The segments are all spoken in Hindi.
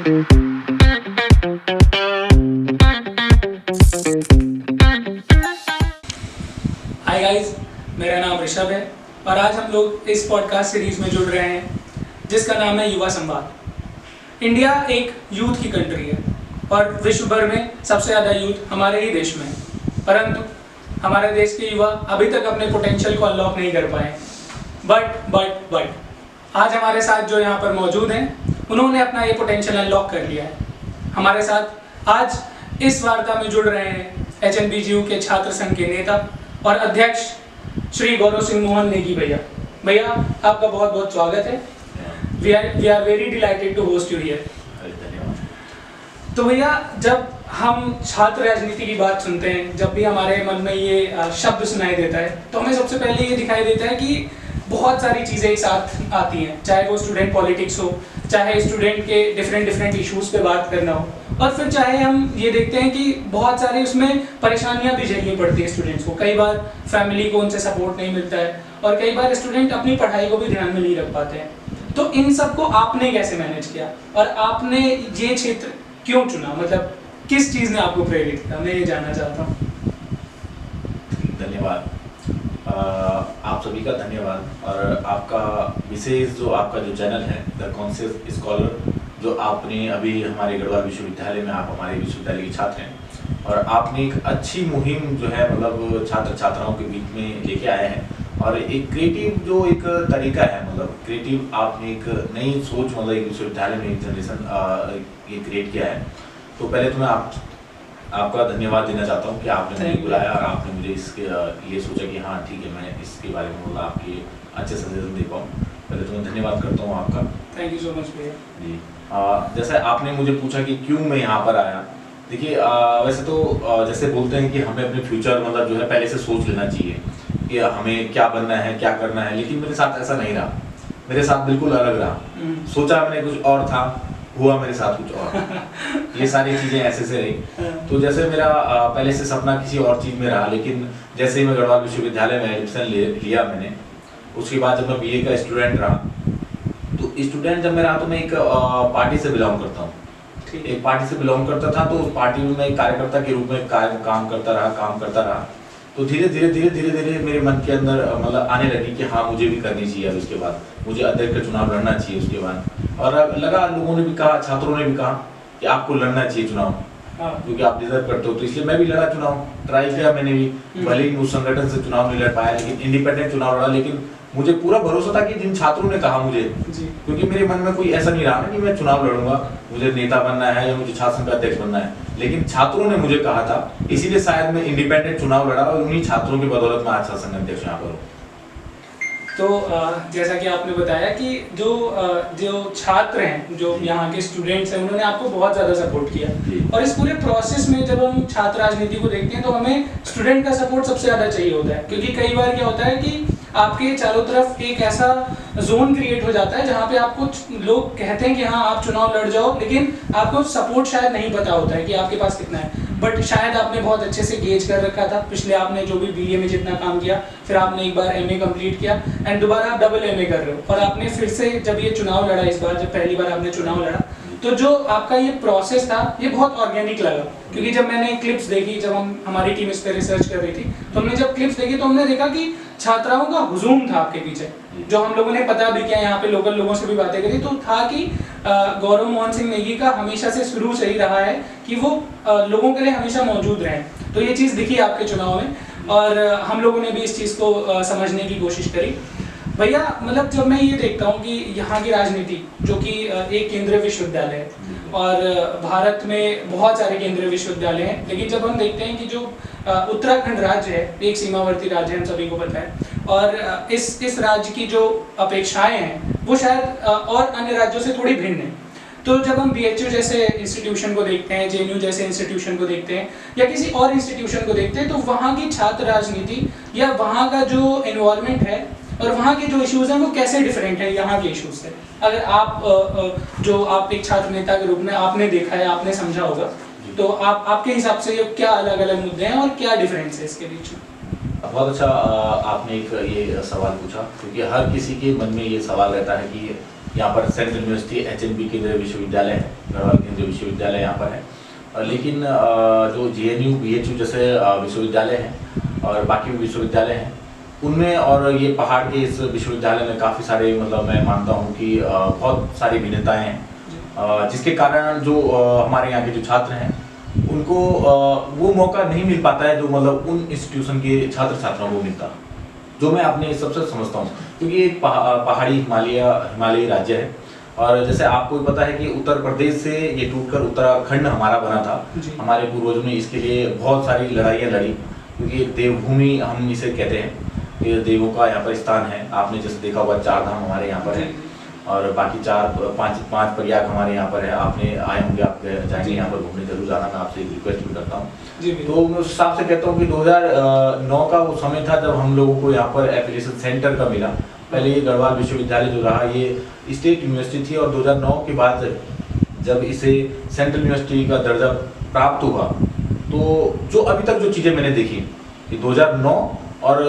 हाय गाइस, मेरा नाम ऋषभ है और आज हम लोग इस पॉडकास्ट सीरीज में जुड़ रहे हैं जिसका नाम है युवा संवाद। इंडिया एक यूथ की कंट्री है और विश्व भर में सबसे ज़्यादा यूथ हमारे ही देश में है, परंतु हमारे देश के युवा अभी तक अपने पोटेंशियल को अनलॉक नहीं कर पाए। बट आज हमारे साथ जो यहाँ पर मौजूद हैं उन्होंने अपना ये पोटेंशियल अनलॉक कर लिया है। हमारे साथ आज इस वार्ता में जुड़ रहे हैं HNBGU के छात्र संघ के नेता और अध्यक्ष श्री गौरव सिंह मोहन नेगी भैया। भैया, आपका बहुत बहुत स्वागत है। We are very delighted to host you here. तो भैया, जब हम छात्र राजनीति की बात सुनते हैं, जब भी हमारे मन में ये शब्द सुनाई देता है तो हमें सबसे पहले ये दिखाई देता है कि बहुत सारी चीज़ें एक साथ आती हैं, चाहे वो स्टूडेंट पॉलिटिक्स हो, चाहे स्टूडेंट के डिफरेंट इश्यूज़ पे बात करना हो, और फिर चाहे हम ये देखते हैं कि बहुत सारे उसमें परेशानियां भी झेलनी पड़ती है स्टूडेंट्स को। कई बार फैमिली को उनसे सपोर्ट नहीं मिलता है और कई बार स्टूडेंट अपनी पढ़ाई को भी ध्यान में नहीं रख पाते हैं। तो इन सब को आपने कैसे मैनेज किया और आपने ये क्षेत्र क्यों चुना? मतलब किस चीज़ ने आपको प्रेरित किया, मैं ये जानना चाहता हूँ। धन्यवाद, आप सभी का धन्यवाद। और आपका विशेष जो आपका जो चैनल है द कॉन्शियस स्कॉलर, जो आपने अभी हमारे गढ़वाल विश्वविद्यालय में, आप हमारे विश्वविद्यालय के छात्र हैं और आपने एक अच्छी मुहिम जो है मतलब छात्र छात्राओं के बीच में लेके आए हैं और एक क्रिएटिव जो एक तरीका है, मतलब क्रिएटिव आपने एक नई सोच मतलब एक विश्वविद्यालय में एक जनरेशन ये क्रिएट किया है। तो पहले तो मैं आपका धन्यवाद देना चाहता हूँ कि आपने मुझे बुलाया और आपने मुझे इसके ये सोचा कि हाँ ठीक है, मैं इसके बारे में मतलब आपके अच्छे सजेशन दे पाऊँ। पहले तो मैं धन्यवाद करता हूँ आपका। थैंक यू सो मच भैया जी। जैसे आपने मुझे पूछा कि क्यों मैं यहाँ पर आया, देखिए वैसे तो जैसे बोलते हैं कि हमें अपने फ्यूचर मतलब जो है पहले से सोच लेना चाहिए कि हमें क्या बनना है, क्या करना है, लेकिन मेरे साथ ऐसा नहीं रहा। मेरे साथ बिल्कुल अलग रहा। सोचा मैंने कुछ और था, हुआ मेरे साथ कुछ और। ये सारी चीज़ें ऐसे से रही। तो जैसे मेरा पहले से सपना किसी और चीज़ में रहा, लेकिन जैसे ही मैं गढ़वाल विश्वविद्यालय में एडमिशन लिया मैंने, उसके बाद जब मैं BA का स्टूडेंट रहा, तो स्टूडेंट जब मैं रहा तो मैं एक पार्टी से बिलोंग करता हूँ, एक पार्टी से बिलोंग करता था। तो उस पार्टी में मैं एक कार्यकर्ता के रूप में काम करता रहा। तो धीरे धीरे मेरे मन के अंदर मतलब आने लगी कि हाँ मुझे भी करनी चाहिए। अब उसके बाद मुझे अध्यक्ष का चुनाव लड़ना चाहिए उसके बाद। और लगा, लोगों ने भी कहा, छात्रों ने भी कहा कि आपको लड़ना चाहिए चुनाव, क्योंकि आप डिजर्व करते हो। तो इसलिए मैं भी लड़ा चुनाव, ट्राई किया मैंने भी। भले ही उस संगठन से चुनाव नहीं लड़ पाया, लेकिन इंडिपेंडेंट चुनाव लड़ा। लेकिन मुझे पूरा भरोसा था कि जिन छात्रों ने कहा मुझे, क्योंकि मेरे मन में कोई ऐसा नहीं रहा ना कि मैं चुनाव लड़ूंगा, मुझे नेता बनना है या मुझे छात्र संघ का अध्यक्ष बनना है, लेकिन छात्रों ने मुझे कहा था, इसीलिए शायद मैं इंडिपेंडेंट चुनाव लड़ा और उन्हीं छात्रों की बदौलत मैं आज छात्र संघ अध्यक्ष यहाँ पर हूँ। तो जैसा कि आपने बताया कि जो छात्र हैं, जो यहाँ के स्टूडेंट्स हैं, उन्होंने आपको बहुत ज़्यादा सपोर्ट किया। और इस पूरे प्रोसेस में जब हम छात्र राजनीति को देखते हैं तो हमें स्टूडेंट का सपोर्ट सबसे ज़्यादा चाहिए होता है, क्योंकि कई बार क्या होता है कि आपके चारों तरफ एक ऐसा जोन क्रिएट हो जाता है जहाँ पे आपको लोग कहते हैं कि हाँ आप चुनाव लड़ जाओ, लेकिन आपको सपोर्ट शायद नहीं पता होता है कि आपके पास कितना है। बट शायद आपने बहुत अच्छे से गेज कर रखा था, पिछले आपने जो भी BA में जितना काम किया, फिर आपने एक बार MA कंप्लीट किया एंड दोबारा आप डबल MA कर रहे हो, और आपने फिर से जब ये चुनाव लड़ा, इस बार जब पहली बार आपने चुनाव लड़ा, तो जो आपका ये प्रोसेस था ये बहुत ऑर्गेनिक लगा। क्योंकि जब मैंने क्लिप्स देखी, जब हमारी टीम इस पर रिसर्च कर रही थी, तो हमने जब क्लिप्स देखी तो हमने देखा कि छात्राओं का हुजूम था आपके पीछे, जो हम लोगों ने पता भी किया, यहाँ पे लोकल लोगों से भी बातें करी, तो था कि गौरव मोहन सिंह नेगी का हमेशा से शुरू से ही रहा है कि वो लोगों के लिए हमेशा मौजूद रहे। तो ये चीज़ दिखी आपके चुनाव में और हम लोगों ने भी इस चीज़ को समझने की कोशिश करी। भैया, मतलब जब मैं ये देखता हूँ कि यहाँ की राजनीति, जो कि एक केंद्रीय विश्वविद्यालय है और भारत में बहुत सारे केंद्रीय विश्वविद्यालय हैं, लेकिन जब हम देखते हैं कि जो उत्तराखंड राज्य है, एक सीमावर्ती राज्य है, हम सभी को पता है, और इस राज्य की जो अपेक्षाएं हैं वो शायद और अन्य राज्यों से थोड़ी भिन्न है। तो जब हम BHU जैसे इंस्टीट्यूशन को देखते हैं, JNU जैसे इंस्टीट्यूशन को देखते हैं, या किसी और इंस्टीट्यूशन को देखते हैं, तो वहाँ की छात्र राजनीति या वहाँ का जो एनवायरनमेंट है और वहाँ के जो इश्यूज हैं वो कैसे डिफरेंट है यहाँ के इश्यूज से? अगर आप एक छात्र नेता के रूप में आपने देखा है, आपने समझा होगा, तो आपके हिसाब से ये क्या अलग अलग मुद्दे हैं और क्या डिफरेंस है इसके बीच में? बहुत अच्छा आपने एक ये सवाल पूछा, क्योंकि हर किसी के मन में ये सवाल रहता है कि यहाँ पर सेंट्रल यूनिवर्सिटी HNB केंद्रीय विश्वविद्यालय है, गढ़वाल केंद्रीय विश्वविद्यालय यहाँ पर है। लेकिन जो JNU BHU जैसे विश्वविद्यालय हैं और बाकी भी विश्वविद्यालय हैं उनमें और ये पहाड़ के इस विश्वविद्यालय में काफ़ी सारे मतलब मैं मानता हूँ कि बहुत सारी भिन्नताएँ हैं, जिसके कारण जो हमारे यहाँ के जो छात्र हैं उनको वो मौका नहीं मिल पाता है जो मतलब उन इंस्टीट्यूशन के छात्र छात्राओं को मिलता, जो मैं अपने हिसाब से समझता हूँ। क्योंकि एक पहाड़ी हिमालयी राज्य है और जैसे आपको भी पता है कि उत्तर प्रदेश से ये टूटकर उत्तराखंड हमारा बना था। हमारे पूर्वजों ने इसके लिए बहुत सारी लड़ाइयाँ लड़ी, क्योंकि एक देवभूमि हम इसे कहते हैं, ये देवों का यहाँ पर स्थान है। आपने जैसे देखा होगा 4 धाम हमारे यहाँ पर है और बाकी 5 प्रयाग हमारे यहाँ पर है। आपने आए होंगे, आप जाएंगे यहाँ पर घूमने, जरूर जाना, मैं आपसे एक रिक्वेस्ट भी करता हूँ। तो मैं उस हिसाब से कहता हूँ कि 2009 का वो समय था जब हम लोगों को यहाँ पर एफिलिएशन सेंटर का मिला। पहले ये गढ़वाल विश्वविद्यालय जो रहा ये स्टेट यूनिवर्सिटी थी और 2009 के बाद जब इसे सेंट्रल यूनिवर्सिटी का दर्जा प्राप्त हुआ तो जो अभी तक जो चीज़ें मैंने देखी कि 2009 और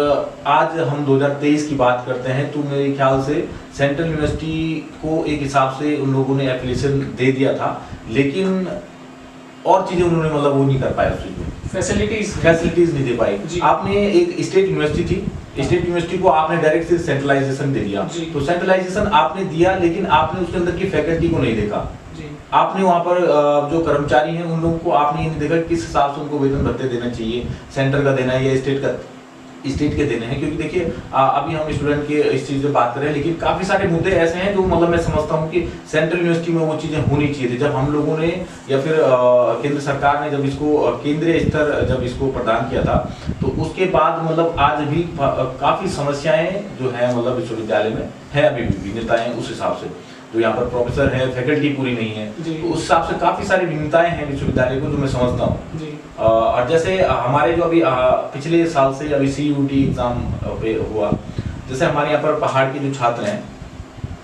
आज हम 2023 की बात करते हैं तो मेरे ख्याल से सेंट्रल यूनिवर्सिटी को एक हिसाब से उन लोगों ने एफिलिएशन दे दिया था, लेकिन और चीज़ें उन्होंने मतलब वो नहीं कर पाए, उस चीज़ में फैसिलिटीज नहीं दे पाई। आपने एक स्टेट यूनिवर्सिटी थी, स्टेट यूनिवर्सिटी को आपने डायरेक्ट से सेंट्रलाइजेशन दे दिया, तो सेंट्रलाइजेशन आपने दिया लेकिन आपने उसके अंदर की फैकल्टी को नहीं देखा। आपने वहाँ पर जो कर्मचारी हैं उन लोगों को आपने ये नहीं देखा किस हिसाब से उनको वेतन भत्ते देना चाहिए, सेंटर का देना है या स्टेट के देने हैं। क्योंकि देखिए अभी हम स्टूडेंट के इस चीज़ पे बात कर रहे हैं, लेकिन काफ़ी सारे मुद्दे ऐसे हैं जो मतलब मैं समझता हूँ कि सेंट्रल यूनिवर्सिटी में वो चीज़ें होनी चाहिए थी। जब हम लोगों ने या फिर केंद्र सरकार ने जब इसको केंद्रीय स्तर जब इसको प्रदान किया था तो उसके बाद मतलब आज भी काफ़ी समस्याएं जो है मतलब विश्वविद्यालय में है, अभी भी भिन्नताएं उस हिसाब से जो यहाँ पर प्रोफेसर है, फैकल्टी पूरी नहीं है, तो उस हिसाब से काफ़ी सारी भिन्नताएं हैं विश्वविद्यालय को जो मैं समझता हूँ। और जैसे हमारे जो अभी पिछले साल से अभी CUT एग्ज़ाम पे हुआ, जैसे हमारे यहाँ पर पहाड़ के जो छात्र हैं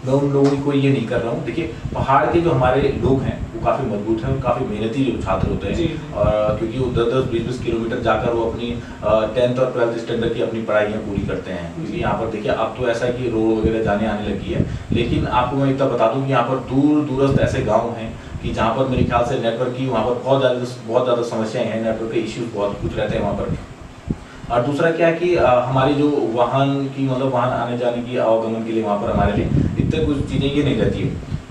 मैं उन लोगों को ये नहीं कर रहा हूँ। देखिए पहाड़ के जो हमारे लोग हैं वो काफ़ी मजबूत हैं और काफ़ी मेहनती जो छात्र होते हैं, और क्योंकि वो 10-20 किलोमीटर जाकर वो अपनी 10th और 12th स्टैंडर्ड की अपनी पढ़ाइयाँ पूरी करते हैं। क्योंकि यहाँ पर देखिए अब तो ऐसा है कि रोड वगैरह जाने आने लगी है, लेकिन आपको मैं इतना बता दूँ कि यहाँ पर दूरस्थ ऐसे गाँव हैं कि जहाँ पर मेरे ख्याल से नेटवर्क की वहाँ पर बहुत ज़्यादा समस्याएं हैं, नेटवर्क के इश्यूज बहुत कुछ रहते हैं वहाँ पर। और दूसरा क्या है कि हमारी जो वाहन आने जाने की आवागमन के लिए वहाँ पर हमारे लिए इतने कुछ चीज़ें ये नहीं रहती है,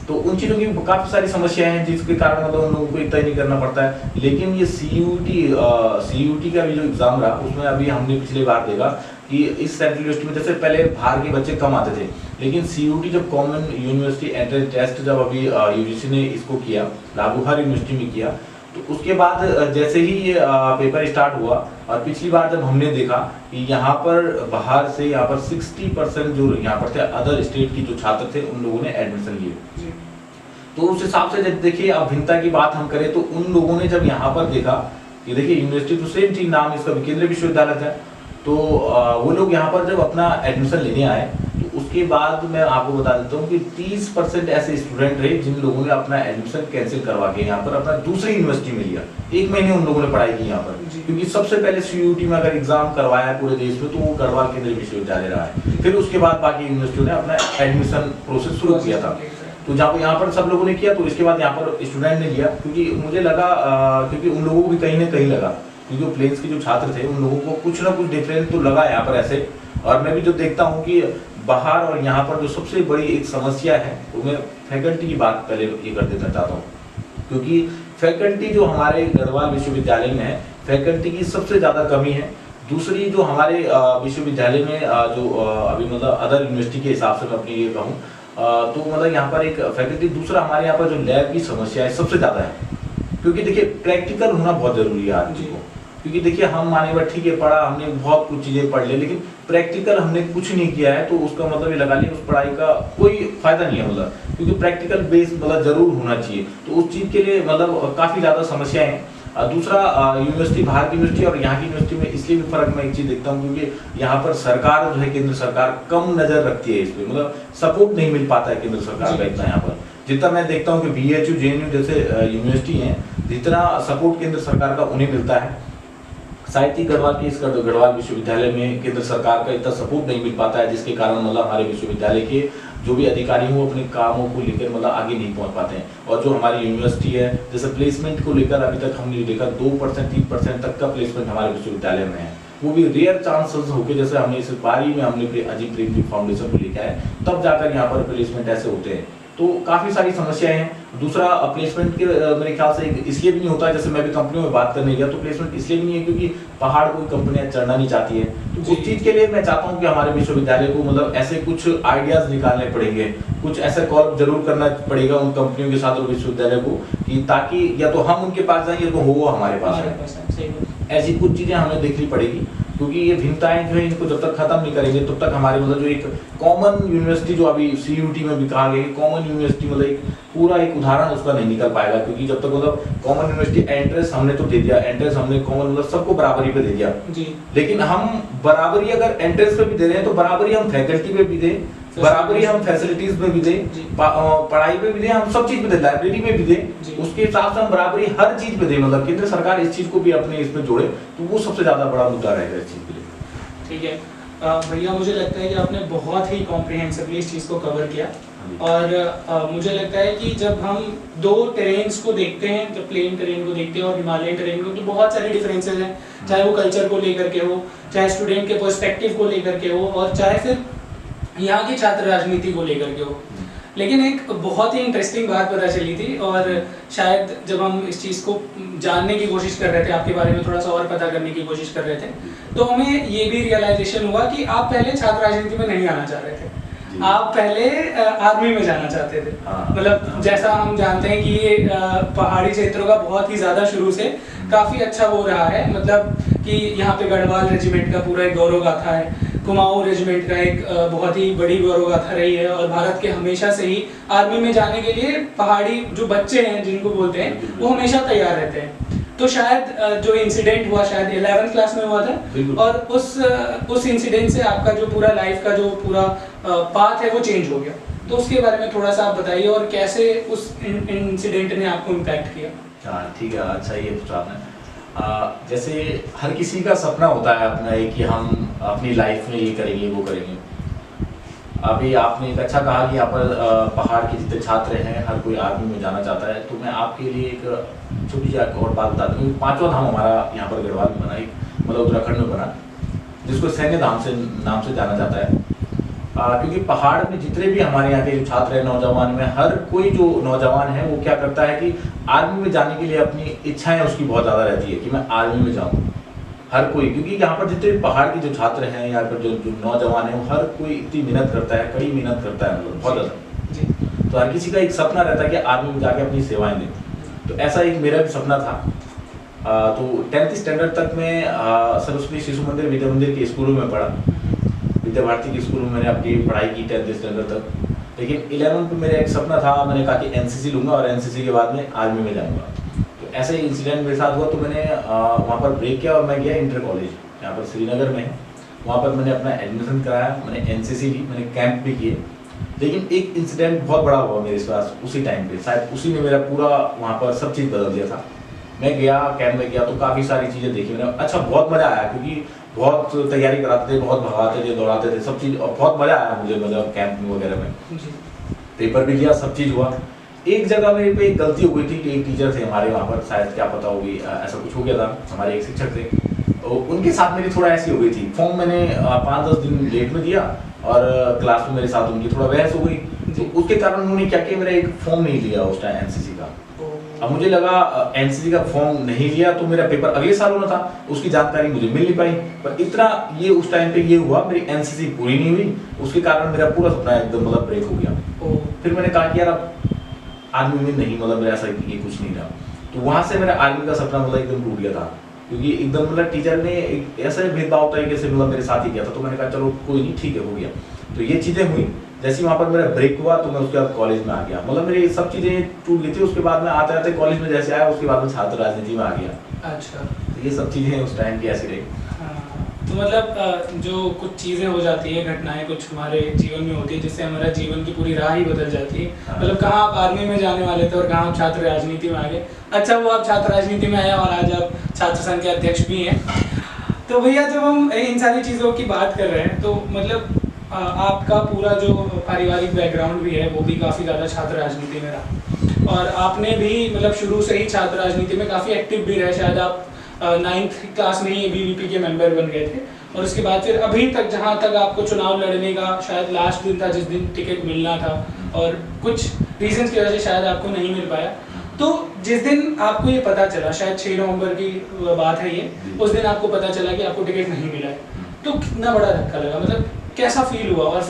तो उन चीज़ों की काफ़ी सारी समस्याएं हैं जिसके कारण मतलब उन लोगों को इतना ही नहीं करना पड़ता है। लेकिन ये CUT का भी जो एग्ज़ाम रहा उसमें अभी हमने पिछली बार देखा कि इस सेंट्रल यूनिवर्सिटी में जैसे पहले बाहर के बच्चे कम आते थे, लेकिन CUT जब कॉमन यूनिवर्सिटी एंट्रेंस टेस्ट जब अभी UGC ने इसको किया, लागू हर यूनिवर्सिटी में किया, तो उसके बाद जैसे ही ये पेपर स्टार्ट हुआ और पिछली बार जब हमने देखा कि यहाँ पर बाहर से यहाँ पर 60% जो यहाँ पर थे अदर स्टेट की जो छात्र थे उन लोगों ने एडमिशन लिए। तो उस हिसाब से जब देखिए अब भिन्नता की बात हम करें तो उन लोगों ने जब यहाँ पर देखा कि देखिए यूनिवर्सिटी तो सेम थी, नाम इसका केंद्रीय विश्वविद्यालय था, तो वो लोग यहाँ पर जब अपना एडमिशन लेने आए तो उसके बाद मैं आपको बता देता हूँ कि 30% ऐसे स्टूडेंट रहे जिन लोगों ने अपना एडमिशन कैंसिल करवा के यहाँ पर अपना दूसरी यूनिवर्सिटी में लिया। 1 महीने उन लोगों ने पढ़ाई की यहाँ पर, क्योंकि सबसे पहले CUT में अगर एग्जाम करवाया है पूरे देश में तो वो गढ़वाल केंद्रीय विश्वविद्यालय रहा है। फिर उसके बाद बाकी यूनिवर्सिटियों ने अपना एडमिशन प्रोसेस शुरू किया था, तो जहाँ यहाँ पर सब लोगों ने किया तो इसके बाद यहाँ पर स्टूडेंट ने लिया। क्योंकि मुझे लगा क्योंकि उन लोगों को भी कहीं ना कहीं लगा, क्योंकि जो प्लेन्स के जो छात्र थे उन लोगों को कुछ ना कुछ डिफरेंस तो लगा यहाँ पर ऐसे। और मैं भी जो देखता हूँ कि बाहर और यहाँ पर जो सबसे बड़ी एक समस्या है वो मैं फैकल्टी की बात पहले ये कर देना चाहता हूँ, क्योंकि फैकल्टी जो हमारे गढ़वाल विश्वविद्यालय में है फैकल्टी की सबसे ज़्यादा कमी है। दूसरी जो हमारे विश्वविद्यालय में जो अभी मतलब अदर यूनिवर्सिटी के हिसाब से मैं अपनी ये कहूँ तो मतलब यहाँ पर एक फैकल्टी, दूसरा हमारे यहाँ पर जो लैब की समस्या है सबसे ज़्यादा है। क्योंकि देखिए प्रैक्टिकल होना बहुत ज़रूरी है आदमी को, क्योंकि देखिए हम माने बात ठीक है पढ़ा हमने बहुत कुछ चीज़ें पढ़ ली, लेकिन प्रैक्टिकल हमने कुछ नहीं किया है तो उसका मतलब ये लगा लिया उस पढ़ाई का कोई फायदा नहीं है मतलब, क्योंकि प्रैक्टिकल बेस मतलब जरूर होना चाहिए। तो उस चीज़ के लिए मतलब काफ़ी ज़्यादा समस्याएं हैं। दूसरा यूनिवर्सिटी बाहर की यूनिवर्सिटी और यहाँ की यूनिवर्सिटी में इसलिए भी फर्क मैं एक चीज़ देखता हूँ क्योंकि यहाँ पर सरकार जो है केंद्र सरकार कम नज़र रखती है इस पर, मतलब सपोर्ट नहीं मिल पाता है केंद्र सरकार का इतना। यहाँ पर जितना मैं देखता हूँ कि BHU JNU जैसे यूनिवर्सिटी हैं जितना सपोर्ट केंद्र सरकार का उन्हें मिलता है, शायद ही गढ़वाल के इस गढ़वाल विश्वविद्यालय में केंद्र सरकार का इतना सपोर्ट नहीं मिल पाता है, जिसके कारण मतलब हमारे विश्वविद्यालय के जो भी अधिकारी हैं वो अपने कामों को लेकर मतलब आगे नहीं पहुंच पाते हैं। और जो हमारी यूनिवर्सिटी है, जैसे प्लेसमेंट को लेकर अभी तक हमने देखा 2% 3% तक का प्लेसमेंट हमारे विश्वविद्यालय में है, वो भी रेयर चांसेस होके, जैसे हमने इस बारी में हमने अजीम प्रेमजी फाउंडेशन को लेकर आए तब जाकर यहाँ पर प्लेसमेंट ऐसे होते हैं। तो काफ़ी सारी समस्याएं हैं। दूसरा, प्लेसमेंट के मेरे ख्याल से इसलिए भी नहीं होता, जैसे मैं भी कंपनियों में बात करने गया तो प्लेसमेंट इसलिए भी नहीं है क्योंकि पहाड़ कोई कंपनियां चढ़ना नहीं चाहती है। तो उस चीज़ के लिए मैं चाहता हूं कि हमारे विश्वविद्यालय को मतलब ऐसे कुछ आइडियाज़ निकालने पड़ेंगे, कुछ ऐसा कॉल जरूर करना पड़ेगा उन कंपनियों के साथ और विश्वविद्यालय को, कि ताकि या तो हम उनके पास जाएं या तो वो हमारे पास आए। ऐसी कुछ चीज़ें हमें देखनी पड़ेगी, क्योंकि ये भिन्नताएं जो है इनको जब तक खत्म नहीं करेंगे तब तक हमारे मतलब जो एक कॉमन यूनिवर्सिटी जो अभी CUT में भी कहा गया कॉमन यूनिवर्सिटी मतलब एक पूरा एक उदाहरण उसका नहीं निकल पाएगा। क्योंकि जब तक मतलब कॉमन यूनिवर्सिटी एंट्रेंस हमने तो दे दिया, एंट्रेंस हमने कॉमन मतलब सबको बराबरी पे दे दिया जी, लेकिन हम बराबरी अगर एंट्रेंस पे भी दे रहे हैं तो बराबरी हम फैकल्टी पे भी दें, बराबरी हम फैसिलिटीज में भी दें, पढ़ाई पे भी दें, हम सब चीज पे दें, लाइब्रेरी में भी दें, उसके हिसाब से हम बराबरी हर चीज पे दें। मतलब केंद्र सरकार इस चीज को भी अपने इसमें जोड़े तो वो सबसे ज्यादा बड़ा मुद्दा रहेगा इस चीज के लिए। ठीक है भैया, मुझे लगता है कि आपने बहुत ही कॉम्प्रिहेंसिवली इस चीज़ को कवर किया। और मुझे लगता है कि जब हम दो टेरेन्स को देखते हैं, जब प्लेन टेरेन को देखते हैं और हिमालयन टेरेन को, तो बहुत सारे डिफरेंसेस हैं, चाहे वो कल्चर को लेकर के हो, चाहे स्टूडेंट के पर्सपेक्टिव को लेकर के हो, और चाहे फिर यहाँ की छात्र राजनीति को लेकर के हो। लेकिन एक बहुत ही इंटरेस्टिंग बात पता चली थी, और शायद जब हम इस चीज़ को जानने की कोशिश कर रहे थे, आपके बारे में थोड़ा सा और पता करने की कोशिश कर रहे थे, तो हमें ये भी रियलाइजेशन हुआ कि आप पहले छात्र राजनीति में नहीं आना चाह रहे थे, आप पहले आर्मी में जाना चाहते थे। मतलब जैसा हम जानते हैं कि ये पहाड़ी क्षेत्रों का बहुत ही ज़्यादा शुरू से काफ़ी अच्छा वो रहा है, मतलब कि यहाँ पे गढ़वाल रेजिमेंट का पूरा एक गौरव गाथा है, कुमाऊं रेजिमेंट का एक बहुत ही बड़ी गौरव गाथा रही है, और भारत के हमेशा से ही आर्मी में जाने के लिए पहाड़ी जो बच्चे हैं जिनको बोलते हैं वो हमेशा तैयार रहते हैं। तो शायद जो इंसिडेंट हुआ शायद 11th क्लास में हुआ था, और उस इंसिडेंट से आपका जो पूरा लाइफ का जो पूरा पाथ है वो चेंज हो गया। तो उसके बारे में थोड़ा सा आप बताइए, और कैसे उस इंसिडेंट ने आपको इम्पैक्ट किया। हाँ ठीक है, अच्छा ये पूछा आपने। जैसे हर किसी का सपना होता है अपना एक कि हम अपनी लाइफ में ये करेंगे वो करेंगे। अभी आपने एक अच्छा कहा कि यहाँ पर पहाड़ के जितने छात्र हैं हर कोई आर्मी में जाना चाहता है। तो मैं आपके लिए एक छोटी सी और बात बताता हूँ। 5वां धाम हमारा यहाँ पर गढ़वाल में बना, एक मतलब उत्तराखंड में बना, जिसको सैन्य धाम से नाम से जाना जाता है। क्योंकि पहाड़ में जितने भी हमारे यहाँ के जो छात्र हैं, नौजवान में हर कोई जो नौजवान है वो क्या करता है कि आर्मी में जाने के लिए अपनी इच्छाएं उसकी बहुत ज़्यादा रहती है कि मैं आर्मी में जाऊँ। हर कोई, क्योंकि यहाँ पर जितने पहाड़ के जो छात्र हैं, यहाँ पर जो नौजवान है, वो हर कोई इतनी मेहनत करता है, कड़ी मेहनत करता है, मतलब बहुत ज़्यादा। तो हर किसी का एक सपना रहता है कि आर्मी में जाके अपनी सेवाएं दें। तो ऐसा एक मेरा भी सपना था। तो 10th स्टैंडर्ड तक मैं सरस्वती शिशु मंदिर विद्या मंदिर के स्कूलों में पढ़ा, विद्या भारती के स्कूल में मैंने अपनी पढ़ाई की 10th स्टैंडर्ड तक। लेकिन 11th में मेरा एक सपना था, मैंने कहा कि NCC लूँगा और NCC के बाद में आर्मी में जाऊँगा। तो ऐसा ही इंसिडेंट मेरे साथ हुआ। तो मैंने वहाँ पर ब्रेक किया और मैं गया इंटर कॉलेज, यहाँ पर श्रीनगर में है। वहाँ पर मैंने अपना एडमिशन कराया, मैंने NCC ली, मैंने कैंप भी किए। लेकिन एक इंसिडेंट बहुत बड़ा हुआ मेरे पास उसी टाइम पे, शायद उसी ने मेरा पूरा वहाँ पर सब चीज़ बदल दिया था। मैं गया कैंप में गया तो काफ़ी सारी चीज़ें देखी मैंने। अच्छा, बहुत मज़ा आया, क्योंकि बहुत तैयारी कराते थे, बहुत भगाते थे, दौड़ाते थे, सब चीज़, और बहुत मज़ा आया मुझे, मतलब कैंप में वगैरह में। पेपर भी दिया, सब चीज़ हुआ। एक जगह मेरे पे एक गलती हो गई थी कि एक टीचर थे हमारे वहाँ पर, शायद क्या पता होगी, ऐसा कुछ हो गया था। हमारे एक शिक्षक थे, तो उनके साथ मेरी थोड़ा ऐसी हो गई थी। फॉर्म मैंने 5-10 दिन लेट में दिया और क्लास में मेरे साथ उनकी थोड़ा बहस हो गई। तो उसके कारण उन्होंने क्या किया, मेरा एक फॉर्म नहीं लिया उस टाइम NCC का। अब मुझे लगा NCC का फॉर्म नहीं लिया तो मेरा पेपर अगले साल होना था, उसकी जानकारी मुझे मिल नहीं पाई। पर इतना ये उस टाइम पे ये हुआ, मेरी NCC पूरी नहीं हुई, उसके कारण मेरा पूरा सपना एकदम मतलब ब्रेक हो गया। फिर मैंने कहा कि यार अब आर्मी में नहीं, मतलब मेरा ऐसा ये कुछ नहीं था। तो वहाँ से मेरा आर्मी का सपना मतलब एकदम टूट गया था, क्योंकि एकदम मतलब टीचर ने एक ऐसा भेदभाव तरीके से मतलब मेरे साथ ही किया था। तो मैंने कहा चलो कोई नहीं, ठीक है, हो गया। तो ये चीज़ें हुई। जैसे वहाँ पर मेरा ब्रेक हुआ तो मैं उसके बाद कॉलेज में आ गया, मतलब मेरी सब चीज़ें टूट गई थी। उसके बाद में आते आते कॉलेज में जैसे आया, उसके बाद में छात्र राजनीति में आ गया। अच्छा, तो ये सब चीज़ें उस टाइम की ऐसी रही। तो मतलब जो कुछ चीज़ें हो जाती है, घटनाएं कुछ हमारे जीवन में होती है, जिससे हमारा जीवन की पूरी राह ही बदल जाती है। मतलब कहाँ आप आर्मी में जाने वाले थे और कहाँ आप छात्र राजनीति में आ गए। अच्छा, वो आप छात्र राजनीति में आए और आज आप छात्र संघ के अध्यक्ष भी हैं। तो भैया, जब हम इन सारी चीज़ों की बात कर रहे हैं तो मतलब आपका पूरा जो पारिवारिक बैकग्राउंड भी है वो भी काफ़ी ज़्यादा छात्र राजनीति में रहा, और आपने भी मतलब शुरू से ही छात्र राजनीति में काफ़ी एक्टिव भी रहे। शायद आप 9th क्लास में ही ABVP के मेंबर बन गए थे, और उसके बाद फिर अभी तक जहाँ तक आपको चुनाव लड़ने का शायद लास्ट दिन था जिस दिन टिकट मिलना था, और कुछ रीजंस की वजह से शायद आपको नहीं मिल पाया। तो जिस दिन आपको ये पता चला, शायद 6 नवंबर की बात है ये, उस दिन आपको पता चला कि आपको टिकट नहीं मिला है, तो कितना बड़ा धक्का लगा, मतलब कैसा फील हुआ, और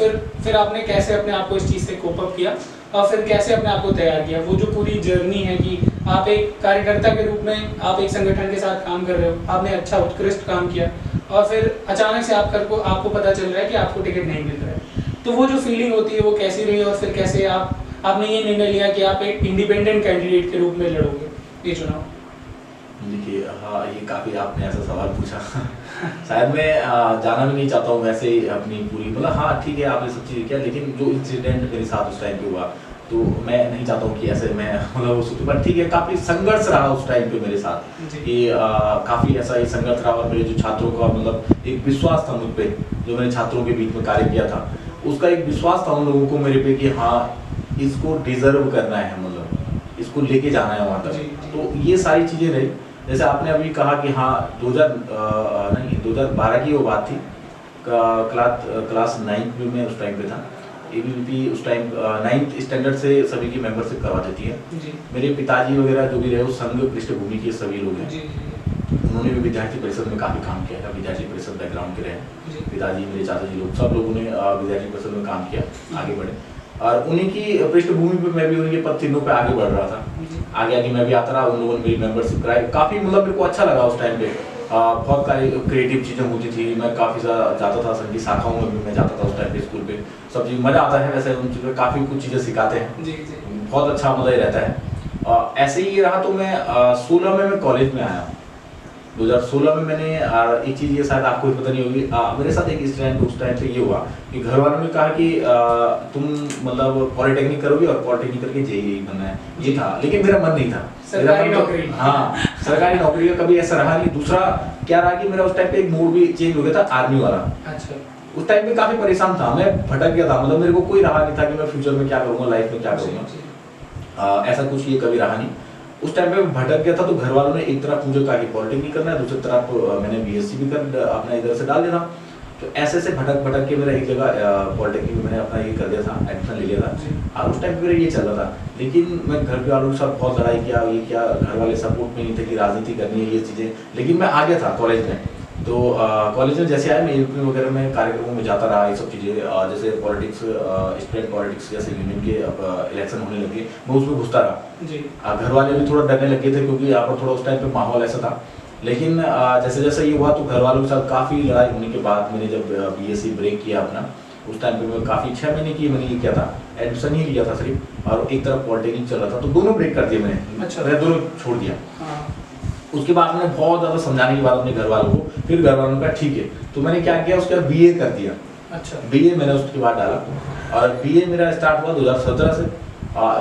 फिर आपने कैसे अपने आप को इस चीज़ से कोप अप किया, और फिर कैसे अपने आप को तैयार किया? वो जो पूरी जर्नी है कि आप एक कार्यकर्ता के रूप में आप एक संगठन के साथ काम कर रहे हो, आपने अच्छा उत्कृष्ट काम किया, और फिर अचानक से आपको पता चल रहा है कि आपको टिकट नहीं मिल रहा है, तो वो जो फीलिंग होती है वो कैसी रही, और फिर कैसे आपने ये निर्णय लिया कि आप एक इंडिपेंडेंट कैंडिडेट के रूप में लड़ोगे ये चुनाव? देखिए, हाँ, ये काफ़ी आपने ऐसा सवाल पूछा शायद मैं जाना भी नहीं चाहता हूँ वैसे अपनी पूरी, मतलब हाँ ठीक है आपने सब चीज़ किया, लेकिन जो इंसिडेंट मेरे साथ उस टाइम पे हुआ तो मैं नहीं चाहता हूँ कि ऐसे मैं मतलब वो सोचूं, पर ठीक है काफ़ी संघर्ष रहा उस टाइम पे मेरे साथ कि काफ़ी ऐसा ही संघर्ष रहा, और मेरे जो छात्रों का मतलब एक विश्वास था मुझ पर, जो मैंने छात्रों के बीच में कार्य किया था उसका एक विश्वास था उन लोगों को मेरे पे कि हाँ इसको डिजर्व करना है, मतलब इसको लेके जाना है वहाँ तक। तो ये सारी चीज़ें रही। जैसे आपने अभी कहा कि हाँ 2012 की वो बात थी, क्लास 9th में मैं उस टाइम पे था। ABVP उस टाइम 9th स्टैंडर्ड से सभी की मेंबरशिप करवा देती है। मेरे पिताजी वगैरह जो भी रहे वो संघ पृष्ठभूमि के सभी लोग हैं, उन्होंने भी विद्यार्थी परिषद में काफ़ी काम किया था, विद्यार्थी परिषद बैकग्राउंड के रहे। पिताजी, मेरे चाचा जी लोग, सब लोगों ने विद्यार्थी परिषद में काम किया, आगे बढ़े, और उन्हीं की पृष्ठभूमि पे मैं भी उनके पद चिन्हों पे आगे बढ़ रहा था। आगे मैं भी आता रहा, उन लोगों ने मेरी मेंबरशिप कराई, काफ़ी मतलब मेरे को अच्छा लगा उस टाइम पे। बहुत सारी क्रिएटिव चीज़ें होती थी, मैं काफ़ी ज़्यादा जाता था, संगीत शाखाओं में भी मैं जाता था उस टाइम पे, स्कूल पे सब चीज़ मज़ा आता है। वैसे उन चीज़ों काफ़ी कुछ चीज़ें सिखाते हैं, बहुत अच्छा मज़ा ही रहता है। ऐसे ही रहा तो मैं 16 में मैं कॉलेज में आया। 2016 में मैंने एक चीज़ ये शायद आपको पता नहीं होगी, मेरे साथ एक इंसिडेंट उस टाइम पे ये हुआ कि घर वालों ने कहा कि तुम मतलब पॉलिटेक्निक करोगे और पॉलिटेक्निक करके JEE बनना है, ये था, लेकिन मेरा मन नहीं था। सरकारी नौकरी, हाँ सरकारी नौकरी का कभी ऐसा रहा नहीं। दूसरा क्या रहा कि मेरा उस टाइम पे एक मूड भी चेंज हो गया था, आर्मी वाला। अच्छा, उस टाइम पे काफ़ी परेशान था, मैं भटक गया था, मतलब मेरे को कोई रहा नहीं था कि मैं फ्यूचर में क्या करूँगा, लाइफ में क्या करूँगा, ऐसा कुछ ये कभी रहा नहीं। उस टाइम पे भटक गया था, तो घर वालों ने एक तरफ मुझे कहा कि पॉलिटेक्निक करना है, दूसरी तरफ मैंने BSc भी कर अपना इधर से डाल दिया था। तो ऐसे भटक के मेरा एक जगह पॉलिटेक्निक में मैंने अपना ये कर दिया था, एडमिशन ले लिया था, और उस टाइम पे मेरा ये चल रहा था। लेकिन मैं घर के वालों के साथ बहुत लड़ाई किया, ये क्या, घर वाले सपोर्ट में नहीं थे कि राजनीति करनी है ये चीज़ें, लेकिन मैं आ गया था कॉलेज में। तो कॉलेज में जैसे आया मैं यूपी वगैरह में कार्यक्रमों में जाता रहा, ये सब चीज़ें, जैसे पॉलिटिक्स, स्टूडेंट पॉलिटिक्स जैसे यूनियन के अब इलेक्शन होने लगे, मैं उसमें घुसता रहा। घर वाले भी थोड़ा डरने लगे थे क्योंकि यहाँ पर थोड़ा उस टाइम पे माहौल ऐसा था। लेकिन जैसे जैसे ये हुआ तो घर वालों के साथ काफ़ी लड़ाई होने के बाद मैंने जब BSc ब्रेक किया अपना, उस टाइम पे मैं काफ़ी 6 महीने की मैंने ये किया था, एडमिशन ही लिया था सिर्फ, और एक तरफ पॉलिटेक्निक चल रहा था, तो दोनों ब्रेक कर दिए मैंने। अच्छा, मैंने दोनों छोड़ दिया। उसके बाद मैंने बहुत ज़्यादा समझाने के बाद अपने घर वालों को, फिर घर वालों ने कहा ठीक है, तो मैंने क्या किया, उसके बाद BA कर दिया। अच्छा, BA मैंने उसके बाद डाला, और BA मेरा स्टार्ट हुआ 2017 से।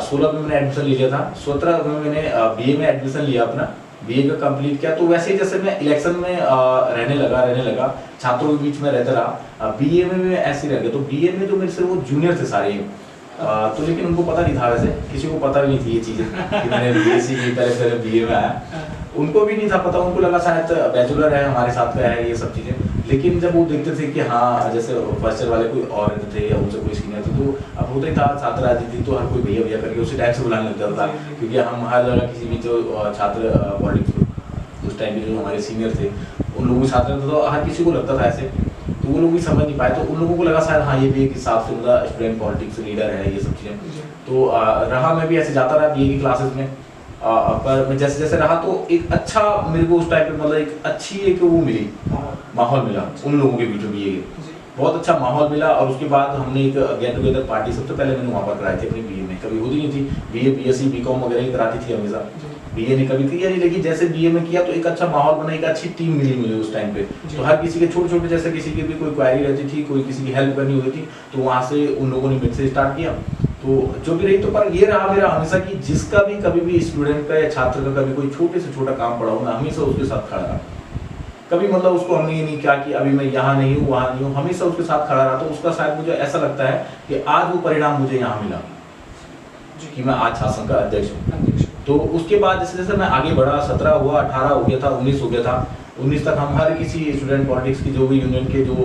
16 में मैंने एडमिशन ले लिया था, 17 में मैंने BA में एडमिशन लिया अपना, BA का कंप्लीट किया। तो वैसे ही जैसे मैं इलेक्शन में रहने लगा, छात्रों के बीच में रहता रहा, BA में मैं ऐसे ही रह गया। तो BA में जो मेरे से वो जूनियर थे सारे, तो लेकिन उनको पता नहीं था, वैसे किसी को पता भी नहीं थी ये चीज़ें कि मैंने BSc की पहले BA में आया, उनको भी नहीं था पता, उनको लगा शायद बैचलर है हमारे साथ का है ये सब चीज़ें। लेकिन जब वो देखते थे कि हाँ जैसे फर्स्ट ईयर वाले कोई और थे या उनसे कोई सीनियर थे, तो अब होता ही था छात्र राजनीति, तो हर कोई भैया भैया करके उसी टाइप से बुलाने लग जाता था, क्योंकि हम हर जगह किसी भी जो छात्र पॉलिटिक्स उस टाइम पे जो हमारे सीनियर थे उन लोगों के साथ रहता, तो हर किसी को लगता था ऐसे, तो वो लोग भी समझ नहीं पाए, तो उन लोगों को लगा शायद हाँ ये भी एक हिसाब से मतलब स्टूडेंट पॉलिटिक्स लीडर है ये सब चीज़ें। तो रहा मैं भी ऐसे जाता रहा BA की क्लासेस में, पर मैं जैसे जैसे रहा तो एक अच्छा मेरे को उस टाइम पे मतलब एक अच्छी एक वो मिली, माहौल मिला उन लोगों के बीच में, BA के बहुत अच्छा माहौल मिला। और उसके बाद हमने एक गेट टुगेदर पार्टी सबसे पहले मैंने वहाँ पर कराई थी अपनी BA में, कभी होती नहीं थी, BA BSc BCom वगैरह ही कराती थी हमेशा, BA ने कभी किया नहीं, लेकिन जैसे BA में किया तो एक अच्छा माहौल बना, एक अच्छी टीम मिली मुझे उस टाइम पे। तो हर किसी के छोटे छोटे जैसे किसी की भी कोई क्वायरी रहती थी, कोई किसी की हेल्प करनी होती थी, तो वहाँ से उन लोगों ने मेरे से स्टार्ट किया, तो जो भी रही। तो पर ये रहा मेरा हमेशा कि जिसका भी कभी भी स्टूडेंट का या छात्र का कभी कोई छोटे से छोटा काम पड़ा हो, मैं हमेशा उसके साथ खड़ा रहा। कभी मतलब उसको हमने ये नहीं किया कि अभी मैं यहाँ नहीं हूँ वहाँ नहीं हूँ, हमेशा उसके साथ खड़ा रहा। तो उसका शायद मुझे ऐसा लगता है कि आज वो परिणाम मुझे यहाँ मिला कि मैं आज छात्र संघ का अध्यक्ष हूँ। तो उसके बाद जैसे जैसे मैं आगे बढ़ा, 17 हुआ, 18 हो गया था, 19 हो गया था, 19 तक हम हर किसी स्टूडेंट पॉलिटिक्स की जो भी यूनियन के जो